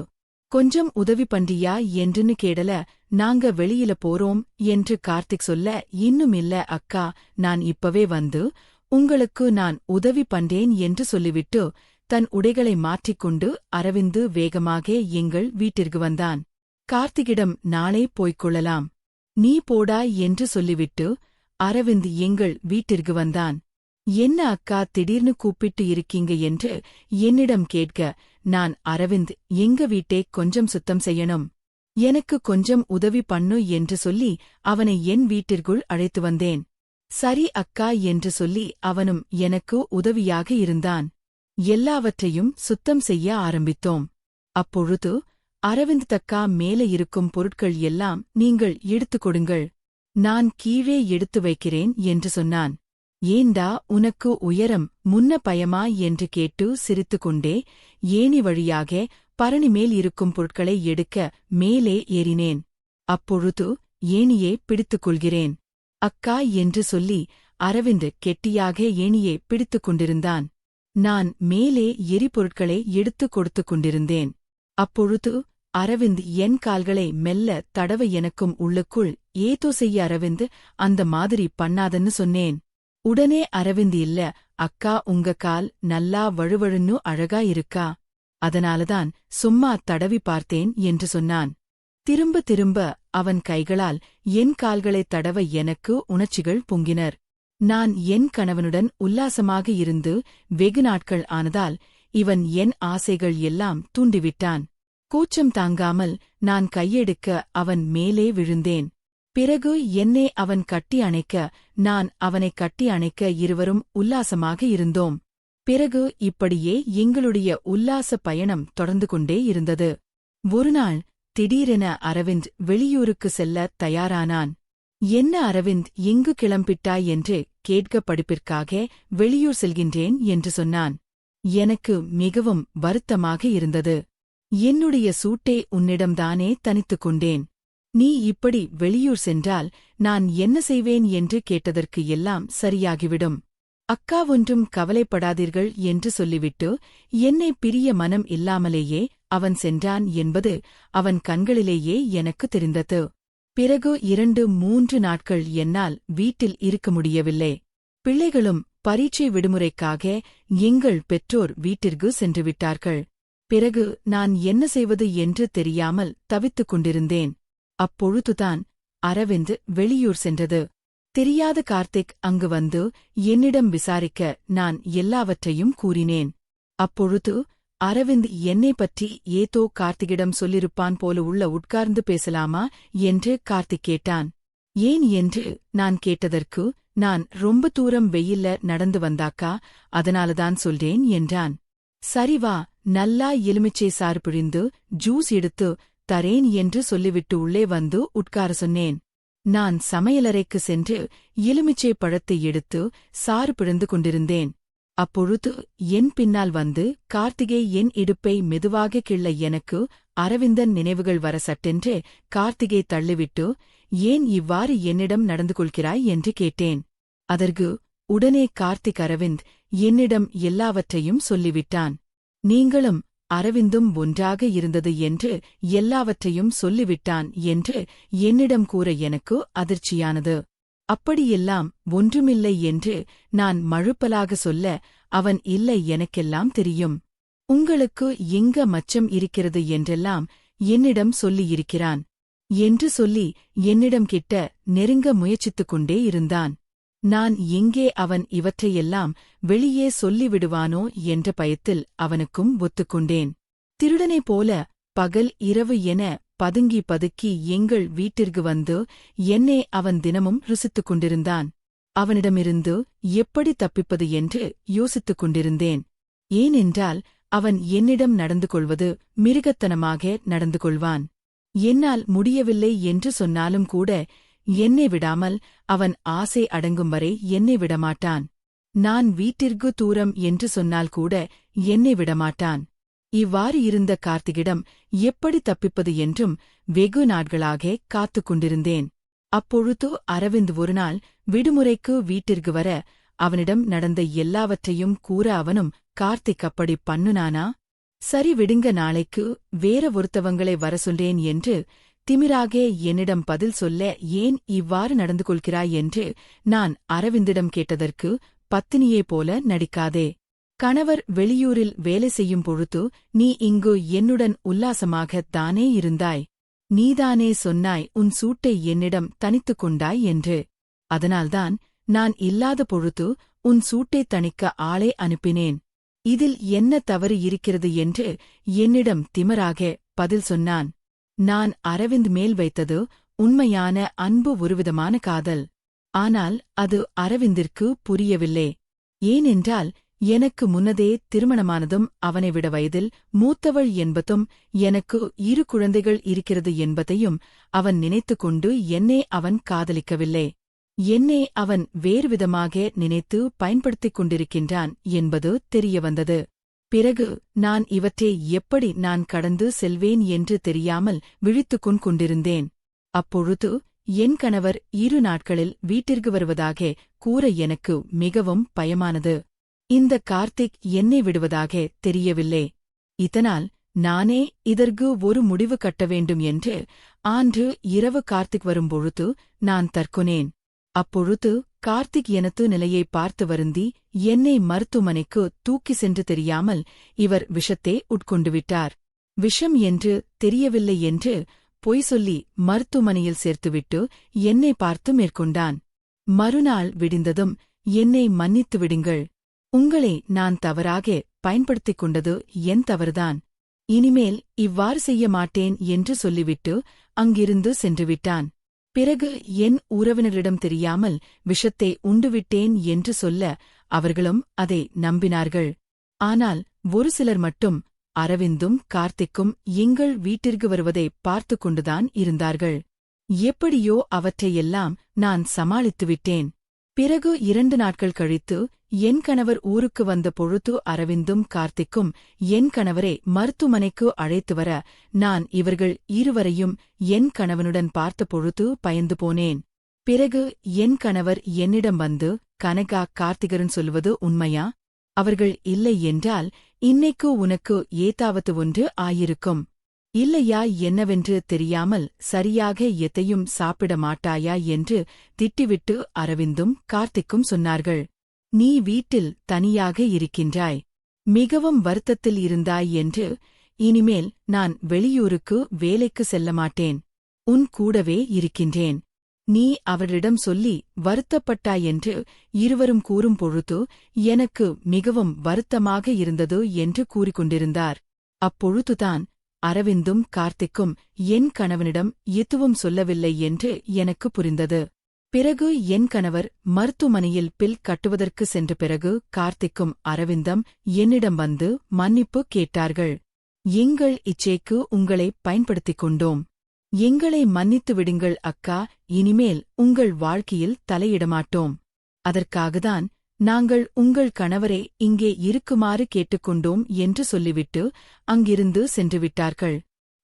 A: கொஞ்சம் உதவி பண்றியா என்றுன்னு கேடல, நாங்க வெளியில போறோம் என்று கார்த்திக் சொல்ல, இன்னும் இல்ல அக்கா, நான் இப்பவே வந்து உங்களுக்கு நான் உதவி பண்றேன் என்று சொல்லிவிட்டு தன் உடைகளை மாற்றிக்கொண்டு அரவிந்து வேகமாக எங்கள் வீட்டிற்கு வந்தான். கார்த்திகிடம் நாளே போய்க் கொள்ளலாம், நீ போடா என்று சொல்லிவிட்டு அரவிந்த் எங்கள் வீட்டிற்கு வந்தான். என்ன அக்கா திடீர்னு கூப்பிட்டு இருக்கீங்க என்று என்னிடம் கேட்க, நான் அரவிந்த் எங்க வீட்டை கொஞ்சம் சுத்தம் செய்யணும், எனக்கு கொஞ்சம் உதவி பண்ணு என்று சொல்லி அவனை என் வீட்டிற்குள் அழைத்து வந்தேன். சரி அக்கா என்று சொல்லி அவனும் எனக்கு உதவியாக இருந்தான். எல்லாவற்றையும் சுத்தம் செய்ய ஆரம்பித்தோம். அப்பொழுது அரவிந்த் தக்கா மேலே இருக்கும் பொருட்கள் எல்லாம் நீங்கள் எடுத்துக் கொடுங்கள், நான் கீழே எடுத்து வைக்கிறேன் என்று சொன்னான். ஏண்டா உனக்கு உயரம் முன்ன பயமா என்று கேட்டு சிரித்துக்கொண்டே ஏணி வழியாக பரணி மேல் இருக்கும் பொருட்களை எடுக்க மேலே ஏறினேன். அப்பொழுது ஏணியை பிடித்துக் கொள்கிறேன் அக்கா என்று சொல்லி அரவிந்த் கெட்டியாக ஏணியை பிடித்துக் கொண்டிருந்தான். நான் மேலே எரிபொருட்களை எடுத்துக் கொடுத்துக் கொண்டிருந்தேன். அப்பொழுது அரவிந்த் என் கால்களை மெல்ல தடவ எனக்கும் உள்ளுக்குள் ஏதோ செய்ய அரவிந்த் அந்த மாதிரி பண்ணாதன்னு சொன்னேன். உடனே அரவிந்த் இல்ல அக்கா உங்க கால் நல்லா வழுவழுன்னு அழகா இருக்கா, அதனாலதான் சும்மா தடவி பார்த்தேன் என்று சொன்னான். திரும்ப திரும்ப அவன் கைகளால் என் கால்களை தடவ எனக்கு உணர்ச்சிகள் பொங்கினர். நான் என் கணவனுடன் உல்லாசமாக இருந்து வெகு நாட்கள் ஆனதால் இவன் என் ஆசைகள் எல்லாம் தூண்டிவிட்டான். கூச்சம் தாங்காமல் நான் கையெடுக்க அவன் மேலே விழுந்தேன். பிறகு என்னை அவன் கட்டி அணைக்க, நான் அவனை கட்டி அணைக்க இருவரும் உல்லாசமாக இருந்தோம். பிறகு இப்படியே எங்களுடைய உல்லாச பயணம் தொடர்ந்து கொண்டே இருந்தது. ஒருநாள் திடீரென அரவிந்த் வெளியூருக்கு செல்ல தயாரானான். என்ன அரவிந்த் எங்கு கிளம்பிட்டாய் என்று கேட்க, படிப்பிற்காக வெளியூர் செல்கின்றேன் என்று சொன்னான். எனக்கு மிகவும் வருத்தமாக இருந்தது. என்னுடைய சூட்டை உன்னிடம்தானே தனித்துக் கொண்டேன். நீ இப்படி வெளியூர் சென்றால் நான் என்ன செய்வேன் என்று கேட்டதற்கு எல்லாம் சரியாகிவிடும். அக்கா ஒன்றும் கவலைப்படாதீர்கள் என்று சொல்லிவிட்டு என்னை பிரிய மனம் இல்லாமலேயே அவன் சென்றான் என்பது அவன் கண்களிலேயே எனக்கு தெரிந்தது. பிறகு 2-3 நாட்கள் என்னால் வீட்டில் இருக்க முடியவில்லை. பிள்ளைகளும் பரீட்சை விடுமுறைக்காக எங்கள் பெற்றோர் வீட்டிற்கு சென்றுவிட்டார்கள். பிறகு நான் என்ன செய்வது என்று தெரியாமல் தவித்துக் கொண்டிருந்தேன். அப்பொழுதுதான் அரவிந்த் வெளியூர் சென்றது தெரியாத கார்த்திக் அங்கு வந்து என்னிடம் விசாரிக்க நான் எல்லாவற்றையும் கூறினேன். அப்பொழுது அரவிந்த் என்னை பற்றி ஏதோ கார்த்திகிடம் சொல்லிருப்பான் போல உள்ள உட்கார்ந்து பேசலாமா என்று கார்த்திக் கேட்டான். ஏன் என்று நான் கேட்டதற்கு, நான் ரொம்ப தூரம் வெயில்ல நடந்து வந்தாக்கா, அதனாலதான் சொல்றேன் என்றான். சரி வா, நல்லா எலுமிச்சை சாறு பிழிந்து ஜூஸ் எடுத்து தரேன் என்று சொல்லிவிட்டு உள்ளே வந்து உட்கார சொன்னேன். நான் சமையலறைக்கு சென்று எலுமிச்சை பழத்தை எடுத்து சாறு பிழிந்து கொண்டிருந்தேன். அப்பொழுது என் பின்னால் வந்து கார்த்திகை என் இடுப்பை மெதுவாக கிள்ள எனக்கு அரவிந்தன் நினைவுகள் வர சட்டென்று கார்த்திகை தள்ளிவிட்டு, ஏன் இவ்வாறு என்னிடம் நடந்து கொள்கிறாய் என்று கேட்டேன். அதற்கு உடனே கார்த்திக் அரவிந்த் என்னிடம் எல்லாவற்றையும் சொல்லிவிட்டான். நீங்களும் அரவிந்தும் ஒன்றாக இருந்தது என்று எல்லாவற்றையும் சொல்லிவிட்டான் என்று என்னிடம் கூற எனக்கு அதிர்ச்சியானது. அப்படியெல்லாம் ஒன்றுமில்லை என்று நான் மழுப்பலாக சொல்ல, அவன் இல்லை எனக்கெல்லாம் தெரியும், உங்களுக்கு எங்க மச்சம் இருக்கிறது என்றெல்லாம் என்னிடம் சொல்லியிருக்கிறான் என்று சொல்லி என்னிடம் கிட்ட நெருங்க முயற்சித்துக் கொண்டே இருந்தான். நான் எங்கே அவன் இவற்றையெல்லாம் வெளியே சொல்லிவிடுவானோ என்ற பயத்தில் அவனுக்கும் ஒத்துக்கொண்டேன். திருடனைப் போல பகல் இரவு என பதுங்கி பதுக்கி எங்கள் வீட்டிற்கு வந்து என்னை அவன் தினமும் ருசித்துக் கொண்டிருந்தான். அவனிடமிருந்து எப்படி தப்பிப்பது என்று யோசித்துக் கொண்டிருந்தேன். ஏனென்றால் அவன் என்னிடம் நடந்து கொள்வது மிருகத்தனமாக நடந்து கொள்வான். என்னால் முடியவில்லை என்று சொன்னாலும் கூட என்னை விடாமல் அவன் ஆசை அடங்கும் வரை என்னை விடமாட்டான். நான் வீட்டிற்கு தூரம் என்று சொன்னால் கூட என்னை விடமாட்டான். இவ்வாறு இருந்த கார்த்திகிடம் எப்படி தப்பிப்பது என்றும் வெகு நாட்களாக காத்துக் கொண்டிருந்தேன். அப்பொழுது அரவிந்த் ஒருநாள் விடுமுறைக்கு வீட்டிற்கு வர, அவனிடம் நடந்த எல்லாவற்றையும் கூற அவனும், கார்த்திக் அப்படி பண்ணுனானா? சரி விடுங்க, நாளைக்கு வேற ஒருத்தவங்களை வர சொல்றேன் என்று திமிராக என்னிடம் பதில் சொல்ல, ஏன் இவ்வாறு நடந்து கொள்கிறாய் என்று நான் அரவிந்திடம் கேட்டதற்கு, பத்தினியே போல நடிக்காதே. கணவர் வெளியூரில் வேலை செய்யும் பொழுது நீ இங்கு என்னுடன் உல்லாசமாகத் தானே இருந்தாய். நீதானே சொன்னாய் உன் சூட்டை என்னிடம் தனித்துக் கொண்டாய் என்று. அதனால்தான் நான் இல்லாத பொழுது உன் சூட்டைத் தணிக்க ஆளை அனுப்பினேன். இதில் என்ன தவறு இருக்கிறது என்று என்னிடம் திமிராக பதில் சொன்னான். நான் அரவிந்த் மேல் வைத்தது உண்மையான அன்பு, ஒருவிதமான காதல். ஆனால் அது அரவிந்திற்கு புரியவில்லை. ஏனென்றால் எனக்கு முன்னதே திருமணமானதும் அவனை விட வயதில் மூத்தவள் என்பதும் எனக்கு 2 குழந்தைகள் இருக்கிறது என்பதையும் அவன் நினைத்துக் கொண்டு என்னை அவன் காதலிக்கவில்லை. என்னை அவன் வேறுவிதமாக நினைத்து பயன்படுத்திக் கொண்டிருக்கின்றான் என்பது தெரியவந்தது. பிறகு நான் இவற்றை எப்படி நான் கடந்து செல்வேன் என்று தெரியாமல் விழித்துக் கொண்டிருந்தேன். அப்பொழுது என் கணவர் 2 நாட்களில் வீட்டிற்கு வருவதாக கூற எனக்கு மிகவும் பயமானது. இந்த கார்த்திக் என்னை விடுவதாக தெரியவில்லை. இதனால் நானே இதற்கு ஒரு முடிவு கட்ட வேண்டும் என்று அன்று இரவு கார்த்திக் வரும்பொழுது நான் தற்கொனேன். அப்பொழுது கார்த்திக் எனது நிலையை பார்த்து வருந்தி என்னை மருத்துவமனைக்கு தூக்கி சென்று தெரியாமல் இவர் விஷத்தை உட்கொண்டுவிட்டார். விஷம் என்று தெரியவில்லை என்று பொய் சொல்லி மருத்துவமனையில் சேர்த்துவிட்டு என்னை பார்த்து மேற்கொண்டான். மறுநாள் விடிந்ததும் என்னை மன்னித்து விடுங்கள். உங்களை நான் தவறாக பயன்படுத்திக் கொண்டது என் தவறுதான். இனிமேல் இவ்வாறு செய்ய மாட்டேன் என்று சொல்லிவிட்டு அங்கிருந்து சென்றுவிட்டான். பிறகு என் உறவினரிடம் தெரியாமல் விஷத்தை உண்டுவிட்டேன் என்று சொல்ல அவர்களும் அதை நம்பினார்கள். ஆனால் ஒரு சிலர் மட்டும் அரவிந்தும் கார்த்திக்கும் எங்கள் வீட்டிற்கு வருவதை பார்த்து கொண்டுதான் இருந்தார்கள். எப்படியோ அவற்றையெல்லாம் நான் சமாளித்துவிட்டேன். பிறகு 2 நாட்கள் கழித்து என் கணவர் ஊருக்கு வந்த பொழுது அரவிந்தும் கார்த்திக்கும் என் கணவரை மருத்துவமனைக்கு அழைத்து வர நான் இவர்கள் இருவரையும் என் கணவனுடன் பார்த்த பொழுது பயந்து போனேன். பிறகு என் கணவர் என்னிடம் வந்து, கனகா, கார்த்திகரன் சொல்வது உண்மையா? அவர்கள் இல்லை என்றால் இன்னைக்கு உனக்கு ஏதாவது ஒன்று ஆயிருக்கும். இல்லையா என்னவென்று தெரியாமல் சரியாக எதையும் சாப்பிட மாட்டாயா என்று திட்டிவிட்டு அரவிந்தும் கார்த்திக்கும் சொன்னார்கள். நீ வீட்டில் தனியாக இருக்கின்றாய், மிகவும் வருத்தத்தில் இருந்தாய் என்று. இனிமேல் நான் வெளியூருக்கு வேலைக்கு செல்ல மாட்டேன், உன் கூடவே இருக்கின்றேன். நீ அவர்களிடம் சொல்லி வருத்தப்பட்டாய் என்று இருவரும் கூறும் பொழுது எனக்கு மிகவும் வருத்தமாக இருந்தது என்று கூறிக்கொண்டிருந்தார். அப்பொழுதுதான் அரவிந்தும் கார்த்திக்கும் என் கணவனிடம் எதுவும் சொல்லவில்லை என்று எனக்கு புரிந்தது. பிறகு என் கணவர் மருத்துவமனையில் பில் கட்டுவதற்கு சென்ற பிறகு கார்த்திக்கும் அரவிந்தம் என்னிடம் வந்து மன்னிப்பு கேட்டார்கள். எங்கள் இச்சைக்கு உங்களை பயன்படுத்திக் கொண்டோம். எங்களை மன்னித்து விடுங்கள் அக்கா, இனிமேல் உங்கள் வாழ்க்கையில் தலையிடமாட்டோம். அதற்காகத்தான் நாங்கள் உங்கள் கணவரை இங்கே இருக்குமாறு கேட்டுக்கொண்டோம் என்று சொல்லிவிட்டு அங்கிருந்து சென்றுவிட்டார்கள்.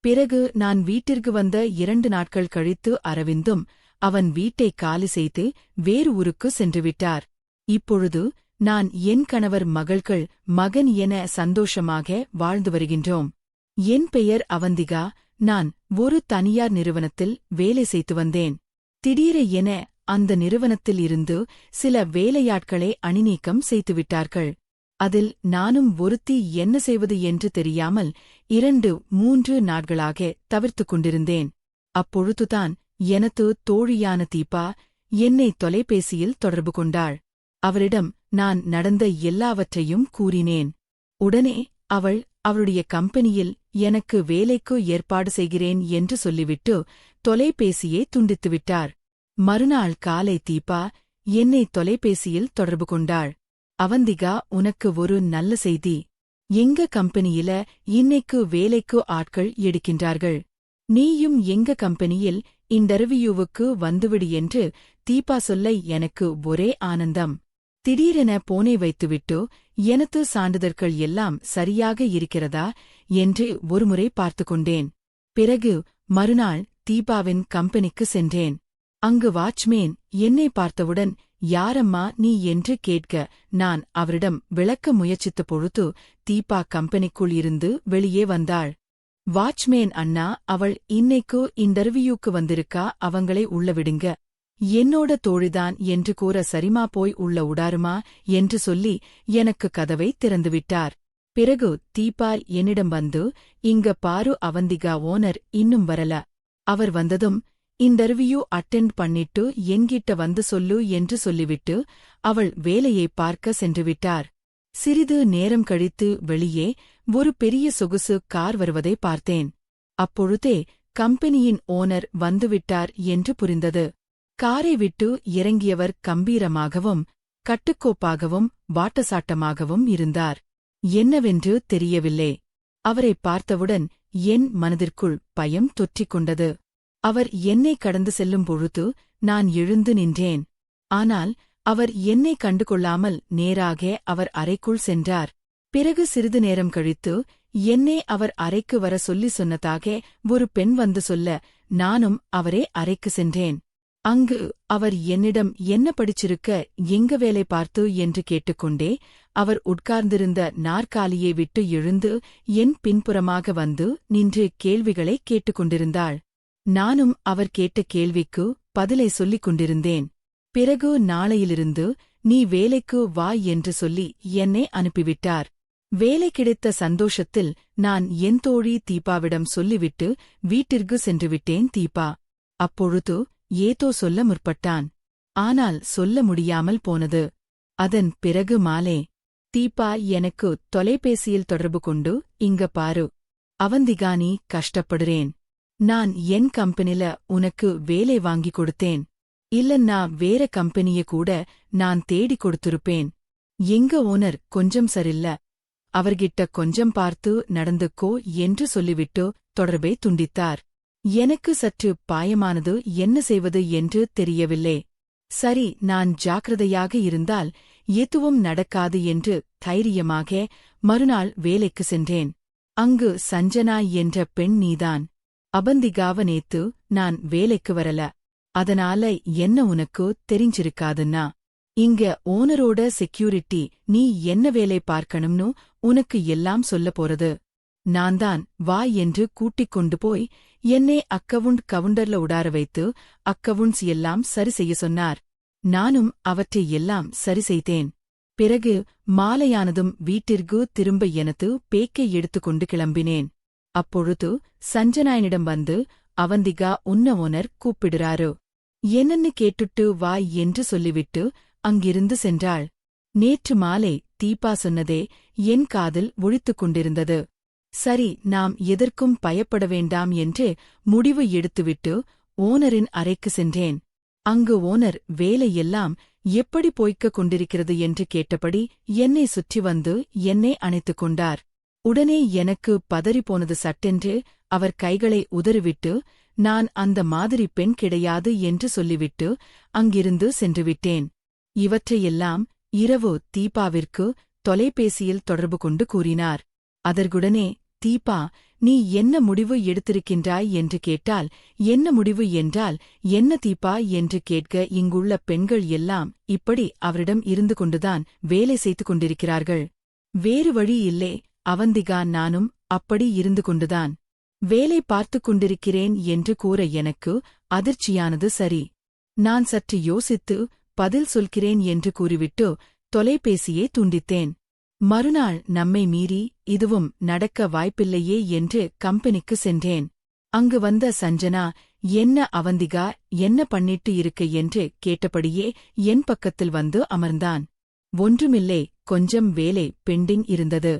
A: பிறகு நான் வீட்டிற்கு வந்த 2 நாட்கள் கழித்து அரவிந்தும் அவன் வீட்டை காலி செய்து வேறு ஊருக்கு சென்றுவிட்டார். இப்பொழுது நான் என் கணவர் மகள்கள் மகன் என சந்தோஷமாக வாழ்ந்து வருகின்றோம். என் பெயர் அவந்திகா. நான் ஒரு தனியார் நிறுவனத்தில் வேலை செய்து வந்தேன். திடீரென அந்த நிறுவனத்தில் இருந்து சில வேலையாட்களை அணிநீக்கம் செய்துவிட்டார்கள். அதில் நானும் ஒருத்தி என்ன செய்வது என்று தெரியாமல் 2-3 நாட்களாக தவிர்த்துக் கொண்டிருந்தேன். அப்பொழுதுதான் எனது தோழியான தீபா என்னை தொலைபேசியில் தொடர்பு கொண்டாள். அவளிடம் நான் நடந்த எல்லாவற்றையும் கூறினேன். உடனே அவள் அவளுடைய கம்பெனியில் எனக்கு வேலைக்கு ஏற்பாடு செய்கிறேன் என்று சொல்லிவிட்டு தொலைபேசியை துண்டித்துவிட்டார். மறுநாள் காலை தீபா என்னை தொலைபேசியில் தொடர்பு கொண்டாள். அவந்திகா, உனக்கு ஒரு நல்ல செய்தி. எங்க கம்பெனியில இன்னைக்கு வேலைக்கு ஆட்கள் எடுக்கின்றார்கள். நீயும் எங்க கம்பெனியில் இன்டர்வியூவுக்கு வந்துவிடு என்று தீபா சொல்ல எனக்கு ஒரே ஆனந்தம். திடீரென போனை வைத்துவிட்டு எனது சான்றிதழ்கள் எல்லாம் சரியாக இருக்கிறதா என்று ஒருமுறை பார்த்து கொண்டேன். பிறகு மறுநாள் தீபாவின் கம்பெனிக்கு சென்றேன். அங்கு வாட்ச்மேன் என்னை பார்த்தவுடன், யாரம்மா நீ என்று கேட்க நான் அவரிடம் விளக்க முயற்சித்த பொழுது தீபா கம்பெனிக்குள் இருந்து வெளியே வந்தாள். வாட்ச்மேன், அண்ணா, அவள் இன்னைக்கு இன்டர்வியூக்கு வந்திருக்கா, அவங்களை உள்ள விடுங்க. என்னோட தோழிதான் என்று கூற சரிமா போய் உள்ள உடாருமா என்று சொல்லி எனக்கு கதவை திறந்துவிட்டார். பிறகு தீபா என்னிடம் வந்து, இங்க பாரு அவந்திகா, ஓனர் இன்னும் வரல. அவர் வந்ததும் இன்டர்வியூ அட்டெண்ட் பண்ணிட்டு என்கிட்ட வந்து சொல்லு என்று சொல்லிவிட்டு அவள் வேலையை பார்க்க சென்றுவிட்டார். சிறிது நேரம் கழித்து வெளியே ஒரு பெரிய சொகுசு கார் வருவதை பார்த்தேன். அப்பொழுதே கம்பெனியின் ஓனர் வந்துவிட்டார் என்று புரிந்தது. காரை விட்டு இறங்கியவர் கம்பீரமாகவும் கட்டுக்கோப்பாகவும் வாட்டசாட்டமாகவும் இருந்தார். என்னவென்று தெரியவில்லை. அவரை பார்த்தவுடன் என் மனதிற்குள் பயம் தொற்றிக் கொண்டது. அவர் என்னை கடந்து செல்லும் பொழுது நான் எழுந்து நின்றேன். ஆனால் அவர் என்னை கண்டுகொள்ளாமல் நேராக அவர் அறைக்குள் சென்றார். பிறகு சிறிது நேரம் கழித்து என்னை அவர் அறைக்கு வர சொன்னதாக ஒரு பெண் வந்து சொல்ல நானும் அவரே அறைக்கு சென்றேன். அங்கு அவர் என்னிடம் என்ன படிச்சிருக்க, எங்க வேலை பார்த்து என்று கேட்டுக்கொண்டே அவர் உட்கார்ந்திருந்த நாற்காலியை விட்டு எழுந்து என் பின்புறமாக வந்து நின்று கேள்விகளை கேட்டுக்கொண்டிருந்தாள். நானும் அவர் கேட்ட கேள்விக்கு பதிலை சொல்லிக் கொண்டிருந்தேன். பிறகு நாளையிலிருந்து நீ வேலைக்கு வா என்று சொல்லி என்னை அனுப்பிவிட்டார். வேலை கிடைத்த சந்தோஷத்தில் நான் என் தோழி தீபாவிடம் சொல்லிவிட்டு வீட்டிற்கு சென்றுவிட்டேன். தீபா அப்பொழுது ஏதோ சொல்ல முற்பட்டான். ஆனால் சொல்ல முடியாமல் போனது. அதன் பிறகு மாலே தீபா எனக்கு தொலைபேசியில் தொடர்பு கொண்டு, இங்க பாரு அவந்திகா, நீ கஷ்டப்படுறேன். நான் என் கம்பெனில உனக்கு வேலை வாங்கி கொடுத்தேன். இல்லன்னா வேற கம்பெனிய கூட நான் தேடி கொடுத்திருப்பேன். எங்க ஓனர் கொஞ்சம் சரியில்ல, அவர்கிட்ட கொஞ்சம் பார்த்து நடந்துக்கோ என்று சொல்லிவிட்டு தொடர்பை துண்டித்தார். எனக்கு சற்று பாயமானது. என்ன செய்வது என்று தெரியவில்லை. சரி, நான் ஜாக்கிரதையாக இருந்தால் எதுவும் நடக்காது என்று தைரியமாக மறுநாள் வேலைக்கு சென்றேன். அங்கு சஞ்சனா என்ற பெண் நீதான். அவந்திகாவ நேத்து நான் வேலைக்கு வரல, அதனால என்ன உனக்கு தெரிஞ்சிருக்காதுன்னா. இங்க ஓனரோட செக்யூரிட்டி, நீ என்ன வேலை பார்க்கணும்னு உனக்கு எல்லாம் சொல்ல போறது. நான்தான் வா என்று கூட்டிக் கொண்டு போய் என்னை அக்கவுண்ட் கவுண்டர்ல உடார வைத்து அக்கவுண்ட்ஸ் எல்லாம் சரி செய்ய சொன்னார். நானும் அவற்றை எல்லாம் சரி செய்தேன். பிறகு மாலையானதும் வீட்டிற்கு திரும்ப எனது பேக்கை எடுத்துக்கொண்டு கிளம்பினேன். அப்பொழுது சஞ்சனாயனிடம் வந்து, அவந்திகா உன்ன ஓனர் கூப்பிடுறாரு, என்னன்னு கேட்டுட்டு வா என்று சொல்லிவிட்டு அங்கிருந்து சென்றாள். நேற்று மாலை தீபா சொன்னதே என் காதில் ஒழித்துக் கொண்டிருந்தது. சரி, நாம் எதற்கும் பயப்பட வேண்டாம் என்று முடிவு எடுத்துவிட்டு ஓனரின் அறைக்கு சென்றேன். அங்கு ஓனர் வேலையெல்லாம் எப்படி போய்க்க கொண்டிருக்கிறது என்று கேட்டபடி என்னை சுற்றி வந்து என்னை அணைத்துக் கொண்டார். உடனே எனக்கு பதறிப்போனது. சட்டென்று அவர் கைகளை உதறிவிட்டு, நான் அந்த மாதிரி பெண் கிடையாது என்று சொல்லிவிட்டு அங்கிருந்து சென்றுவிட்டேன். இவற்றையெல்லாம் இரவு தீபாவிற்கு தொலைபேசியில் தொடர்பு கொண்டு கூறினார். அதற்குடனே, தீபா, நீ என்ன முடிவு எடுத்திருக்கின்றாய் என்று கேட்டால், என்ன முடிவு என்றால் என்ன தீபா என்று கேட்க, இங்குள்ள பெண்கள் எல்லாம் இப்படி அவரிடம் இருந்து கொண்டுதான் வேலை செய்து கொண்டிருக்கிறார்கள். வேறு வழி இல்லை அவந்திகா, நானும் அப்படி இருந்து கொண்டுதான் வேலை பார்த்துக் கொண்டிருக்கிறேன் என்று கூற எனக்கு அதிர்ச்சியானது. சரி, நான் சற்று யோசித்து பதில் சொல்கிறேன் என்று கூறிவிட்டு தொலைபேசியே துண்டித்தேன். மறுநாள் நம்மை மீறி இதுவும் நடக்க வாய்ப்பில்லையே என்று கம்பெனிக்கு சென்றேன். அங்கு வந்த சஞ்சனா, என்ன அவந்திகா, என்ன பண்ணிட்டு இருக்க என்று கேட்டபடியே என் பக்கத்தில் வந்து அமர்ந்தான். ஒன்றுமில்லை, கொஞ்சம் வேலை பெண்டிங் இருந்தது,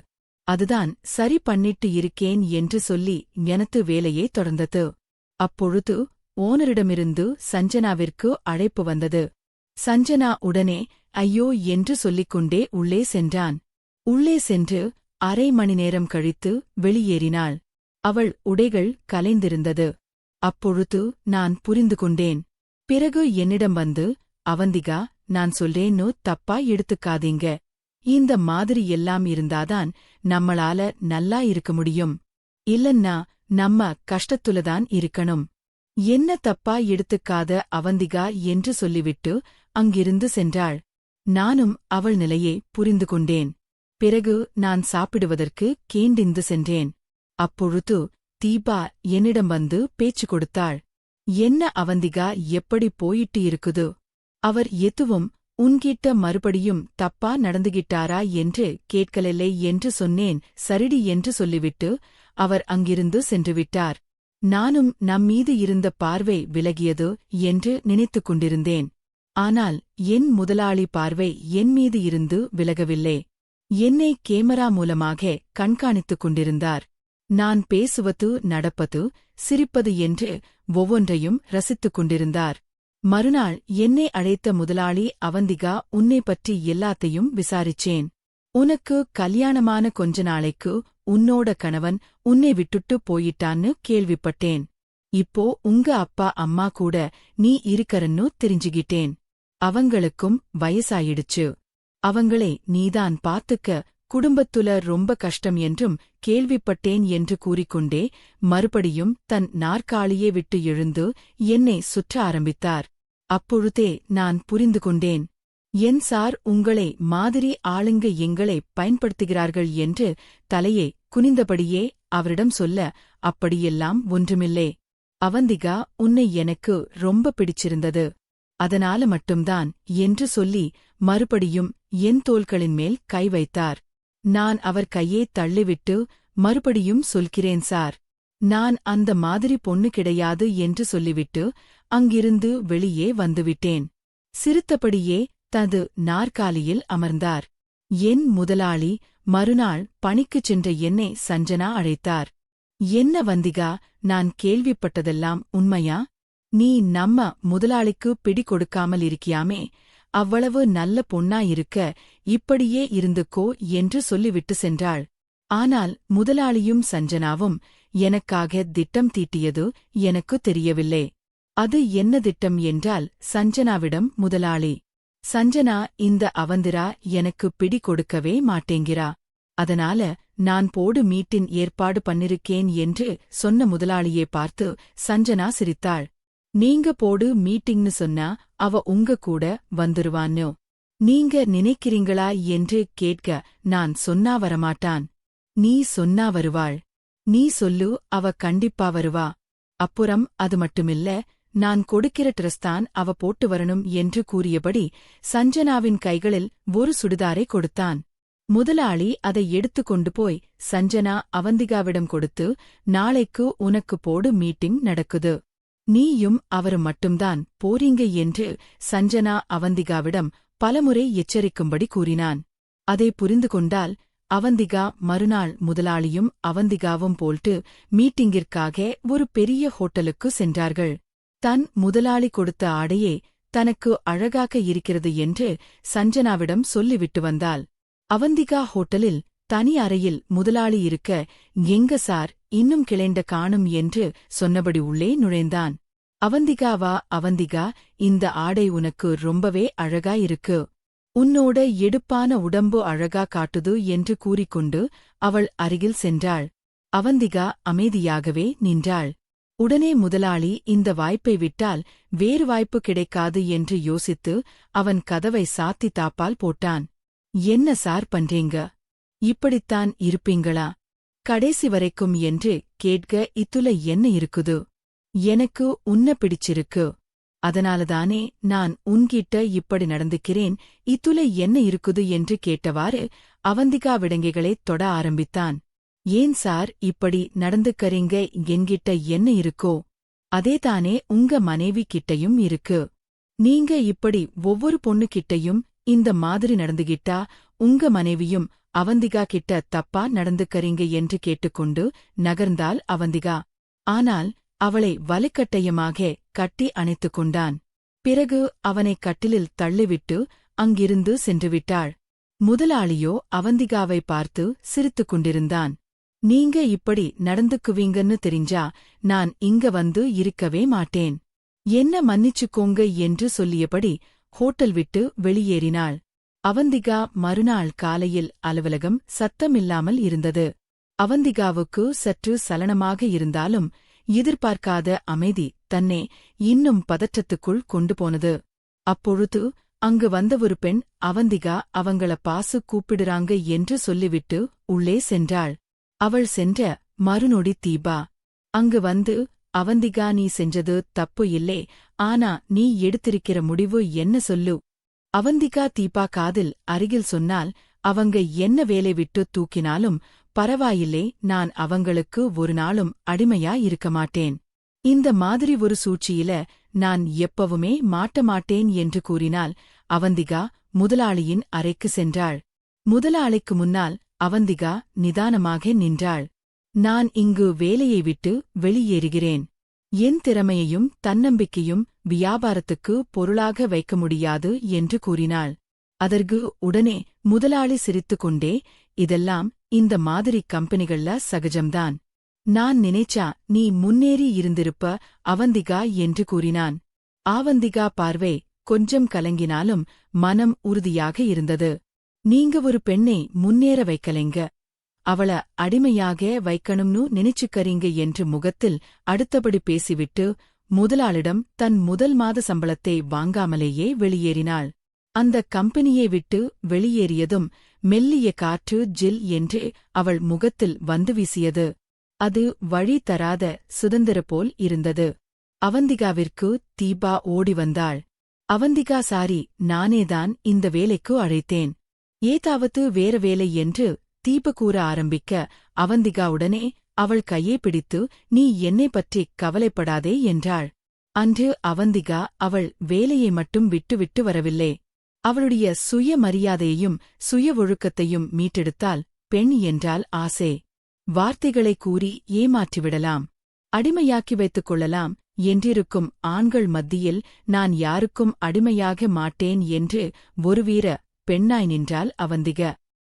A: அதுதான் சரி பண்ணிட்டு இருக்கேன் என்று சொல்லி எனது வேலையை தொடர்ந்தது. அப்பொழுது ஓனரிடமிருந்து சஞ்சனாவிற்கு அழைப்பு வந்தது. சஞ்சனா உடனே ஐயோ என்று சொல்லிக்கொண்டே உள்ளே சென்றான். உள்ளே சென்று அரை மணி நேரம் கழித்து வெளியேறினாள். அவள் உடைகள் கலைந்திருந்தது. அப்பொழுது நான் புரிந்து கொண்டேன். பிறகு என்னிடம் வந்து, அவந்திகா, நான் சொல்றேன்னு தப்பா எடுத்துக்காதீங்க. இந்த மாதிரி எல்லாம் இருந்தாதான் நம்மளால நல்லா இருக்க முடியும். இல்லன்னா நம்ம கஷ்டத்துலதான் இருக்கணும். என்ன தப்பா எடுத்துக்காத அவந்திகா என்று சொல்லிவிட்டு அங்கிருந்து சென்றாள். நானும் அவள் நிலையை புரிந்து கொண்டேன். பிறகு நான் சாப்பிடுவதற்கு கேண்டிந்து சென்றேன். அப்பொழுது தீபா என்னிடம் வந்து பேச்சு கொடுத்தாள். என்ன அவந்திகா, எப்படி போயிட்டு இருக்குது? அவர் எதுவும் உன்கிட்ட மறுபடியும் தப்பா நடந்துகிட்டாரா என்று கேட்கலில்லை என்று சொன்னேன். சரிடி என்று சொல்லிவிட்டு அவர் அங்கிருந்து சென்றுவிட்டார். நானும் நம்மீது இருந்த பார்வை விலகியது என்று நினைத்துக் கொண்டிருந்தேன். ஆனால் என் முதலாளி பார்வை என் மீது இருந்து விலகவில்லை. என்னை கேமரா மூலமாக கண்காணித்துக் கொண்டிருந்தார். நான் பேசுவது, நடப்பது, சிரிப்பது என்று ஒவ்வொன்றையும் ரசித்துக் கொண்டிருந்தார். மறுநாள் என்னை அழைத்த முதலாளி, அவந்திகா, உன்னை பற்றி எல்லாத்தையும் விசாரிச்சேன். உனக்கு கல்யாணமான கொஞ்ச நாளைக்கு உன்னோட கணவன் உன்னை விட்டுட்டு போயிட்டான்னு கேள்விப்பட்டேன். இப்போ உங்க அப்பா அம்மா கூட நீ இருக்கறன்னு தெரிஞ்சுகிட்டேன். அவங்களுக்கும் வயசாயிடுச்சு. அவங்களை நீதான் பாத்துக்க, குடும்பத்துல ரொம்ப கஷ்டம் என்றும் கேள்விப்பட்டேன் என்று கூறிக்கொண்டே மறுபடியும் தன் நாற்காலியை விட்டு எழுந்து என்னை சுற்ற ஆரம்பித்தார். அப்பொழுதே நான் புரிந்து கொண்டேன். என் சார், உங்களை மாதிரி ஆளுங்க எங்களை பயன்படுத்துகிறார்கள் என்று தலையை குனிந்தபடியே அவரிடம் சொல்ல, அப்படியெல்லாம் ஒன்றுமில்லை அவந்திகா, உன்னை எனக்கு ரொம்ப பிடிச்சிருந்தது, அதனால மட்டும்தான் என்று சொல்லி மறுபடியும் என் தோள்களின் மேல் கை வைத்தார். நான் அவர் கையை தள்ளிவிட்டு மறுபடியும் சொல்கிறேன் சார், நான் அந்த மாதிரி பொண்ணு கிடையாது என்று சொல்லிவிட்டு அங்கிருந்து வெளியே வந்துவிட்டேன். சிரித்தபடியே தனது நாற்காலியில் அமர்ந்தார். என் முதலாளி மறுநாள் பணிக்குச் சென்ற என்னை சஞ்சனா அழைத்தார். என்ன வந்திகா, நான் கேள்விப்பட்டதெல்லாம் உண்மையா? நீ நம்ம முதலாளிக்கு பிடி கொடுக்காமல் இருக்கியாமே, அவ்வளவு நல்ல பொண்ணா இருக்க இப்படியே இருந்துக்கோ என்று சொல்லிவிட்டு சென்றாள். ஆனால் முதலாளியும் சஞ்சனாவும் எனக்காக திட்டம் தீட்டியது எனக்கு தெரியவில்லை. அது என்ன திட்டம் என்றால், சஞ்சனாவிடம் முதலாளி, சஞ்சனா, இந்த அவந்திரா எனக்கு பிடி கொடுக்கவே மாட்டேங்கிறா, அதனால நான் போடு மீட்டின் ஏற்பாடு பண்ணிருக்கேன் என்று சொன்ன முதலாளியை பார்த்து சஞ்சனா சிரித்தாள். நீங்க போடு மீட்டிங்னு சொன்னா அவ உங்க கூட வந்துருவான்னு நீங்க நினைக்கிறீங்களா என்று கேட்க, நான் சொன்னா வரமாட்டான், நீ சொன்னா வருவாள், நீ சொல்லு, அவ கண்டிப்பா வருவா. அப்புறம் அது மட்டுமில்ல, நான் கொடுக்கிற ட்ரெஸ்தான் அவ போட்டு வரணும் என்று கூறியபடி சஞ்சனாவின் கைகளில் ஒரு சுடிதாரை கொடுத்தான். முதலாளி அதை எடுத்துக்கொண்டு போய் சஞ்சனா அவந்திகாவிடம் கொடுத்து, நாளைக்கு உனக்கு போடு மீட்டிங் நடக்குது, நீயும் அவரு மட்டும்தான் போறீங்க என்று சஞ்சனா அவந்திகாவிடம் பலமுறை எச்சரிக்கும்படி கூறினான். அதை புரிந்து கொண்டால் அவந்திகா மறுநாள் முதலாளியும் அவந்திகாவும் போல்ட்டு மீட்டிங்கிற்காக ஒரு பெரிய ஹோட்டலுக்கு சென்றார்கள். தன் முதலாளி கொடுத்த ஆடையே தனக்கு அழகாக இருக்கிறது என்று சஞ்சனாவிடம் சொல்லிவிட்டு வந்தாள். அவந்திகா ஹோட்டலில் தனி அறையில் முதலாளி இருக்க, எங்க சார் இன்னும் கிளேண்ட காணும் என்று சொன்னபடி உள்ளே நுழைந்தான். அவந்திகாவா, அவந்திகா, இந்த ஆடை உனக்கு ரொம்பவே அழகா இருக்கு, உன்னோட எடுப்பான உடம்பு அழகா காட்டுது என்று கூறிக்கொண்டு அவள் அருகில் சென்றாள். அவந்திகா அமைதியாகவே நின்றாள். உடனே முதலாளி இந்த வாய்ப்பை விட்டால் வேறு வாய்ப்பு கிடைக்காது என்று யோசித்து அவன் கதவை சாத்தி தாப்பால் போட்டான். என்ன சார் பண்றீங்க? இப்படித்தான் இருப்பீங்களா கடைசி வரைக்கும் என்று கேட்க, இத்துல என்ன இருக்குது? எனக்கு உன்ன பிடிச்சிருக்கு, அதனாலதானே நான் உன்கிட்ட இப்படி நடந்துக்கிறேன், இத்துல என்ன இருக்குது என்று கேட்டவாறு அவந்திகா விடங்கைகளைத் தொட ஆரம்பித்தான். ஏன் சார் இப்படி நடந்துக்கறீங்க? என்கிட்ட என்ன இருக்கோ அதேதானே உங்க மனைவி கிட்டையும் இருக்கு. நீங்க இப்படி ஒவ்வொரு பொண்ணு கிட்டையும் இந்த மாதிரி நடந்துகிட்டா உங்க மனைவியும் அவந்திகா கிட்ட தப்பா நடந்துக்கறீங்க என்று கேட்டுக்கொண்டு நகர்ந்தாள் அவந்திகா. ஆனால் அவளை வலுக்கட்டாயமாக கட்டி அணைத்துக் கொண்டான். பிறகு அவனை கட்டிலில் தள்ளிவிட்டு அங்கிருந்து சென்றுவிட்டாள். முதலாளியோ அவந்திகாவை பார்த்து சிரித்துக் கொண்டிருந்தான். நீங்க இப்படி நடந்துக்குவீங்கன்னு தெரிஞ்சா நான் இங்க வந்து இருக்கவே மாட்டேன், என்ன மன்னிச்சுக்கோங்க என்று சொல்லியபடி ஹோட்டல் விட்டு வெளியேறினாள். அவந்திகா மறுநாள் காலையில் அலுவலகம் சத்தமில்லாமல் இருந்தது. அவந்திகாவுக்கு சற்று சலனமாக இருந்தாலும் எதிர்பார்க்காத அமைதி தன்னை இன்னும் பதற்றத்துக்குள் கொண்டு போனது. அப்பொழுது அங்கு வந்த ஒரு பெண், அவந்திகா அவங்கள பாசு கூப்பிடுறாங்க என்று சொல்லிவிட்டு உள்ளே சென்றாள். அவள் சென்ற மறுநொடி தீபா அங்கு வந்து, அவந்திகா, நீ செஞ்சது தப்பு இல்லே, ஆனா நீ எடுத்திருக்கிற முடிவு என்ன சொல்லு? அவந்திகா தீபா காதில் அருகில் சொன்னால், அவங்க என்ன வேலை விட்டு தூக்கினாலும் பரவாயில்லை, நான் அவங்களுக்கு ஒரு நாளும் அடிமையா இருக்க மாட்டேன். இந்த மாதிரி ஒரு சூழ்ச்சியில நான் எப்பவுமே மாட்டேன் என்று கூறினாள். அவந்திகா முதலாளியின் அறைக்கு சென்றாள். முதலாளிக்கு முன்னால் அவந்திகா நிதானமாக நின்றாள். நான் இங்கு வேலையை விட்டு வெளியேறுகிறேன். என் திறமையையும் தன்னம்பிக்கையும் வியாபாரத்துக்கு பொருளாக வைக்க முடியாது என்று கூறினாள். அதற்கு உடனே முதலாளி சிரித்துக்கொண்டே, இதெல்லாம் இந்த மாதிரி கம்பெனிகள்ல சகஜம்தான். நான் நினைச்சா நீ முன்னேறி இருந்திருப்ப அவந்திகா என்று கூறினான். ஆவந்திகா பார்வை கொஞ்சம் கலங்கினாலும் மனம் உறுதியாக இருந்தது. நீங்க ஒரு பெண்ணை முன்னேற வைக்கலைங்க, அவள அடிமையாக வைக்கணும்னு நினைச்சுக்கறீங்க என்று முகத்தில் அடுத்தபடி பேசிவிட்டு முதலாளிடம் தன் முதல் மாத சம்பளத்தை வாங்காமலேயே வெளியேறினாள். அந்த கம்பெனியை விட்டு வெளியேறியதும் மெல்லிய காற்று ஜில் என்று அவள் முகத்தில் வந்து வீசியது. அது வழி தராத சுதந்திர போல் இருந்தது. அவந்திகாவிற்கு தீபா ஓடி வந்தாள். அவந்திகா, சாரி, நானேதான் இந்த வேலைக்கு அழைத்தேன். ஏதாவது வேற வேலை என்று தீப கூற ஆரம்பிக்க அவந்திகா உடனே அவள் கையை பிடித்து, நீ என்னை பற்றி கவலைப்படாதே என்றாள். அன்று அவந்திகா அவள் வேலையை மட்டும் விட்டுவிட்டு வரவில்லை. அவளுடைய சுய மரியாதையையும் சுய ஒழுக்கத்தையும் மீட்டெடுத்தால். பெண் என்றால் ஆசை. வார்த்தைகளை கூறி ஏமாற்றிவிடலாம், அடிமையாக்கி வைத்துக் கொள்ளலாம் என்றிருக்கும் ஆண்கள் மத்தியில் நான் யாருக்கும் அடிமையாக மாட்டேன் என்று ஒரு வீர பெண்ணாய் நின்றாள் அவந்திகா.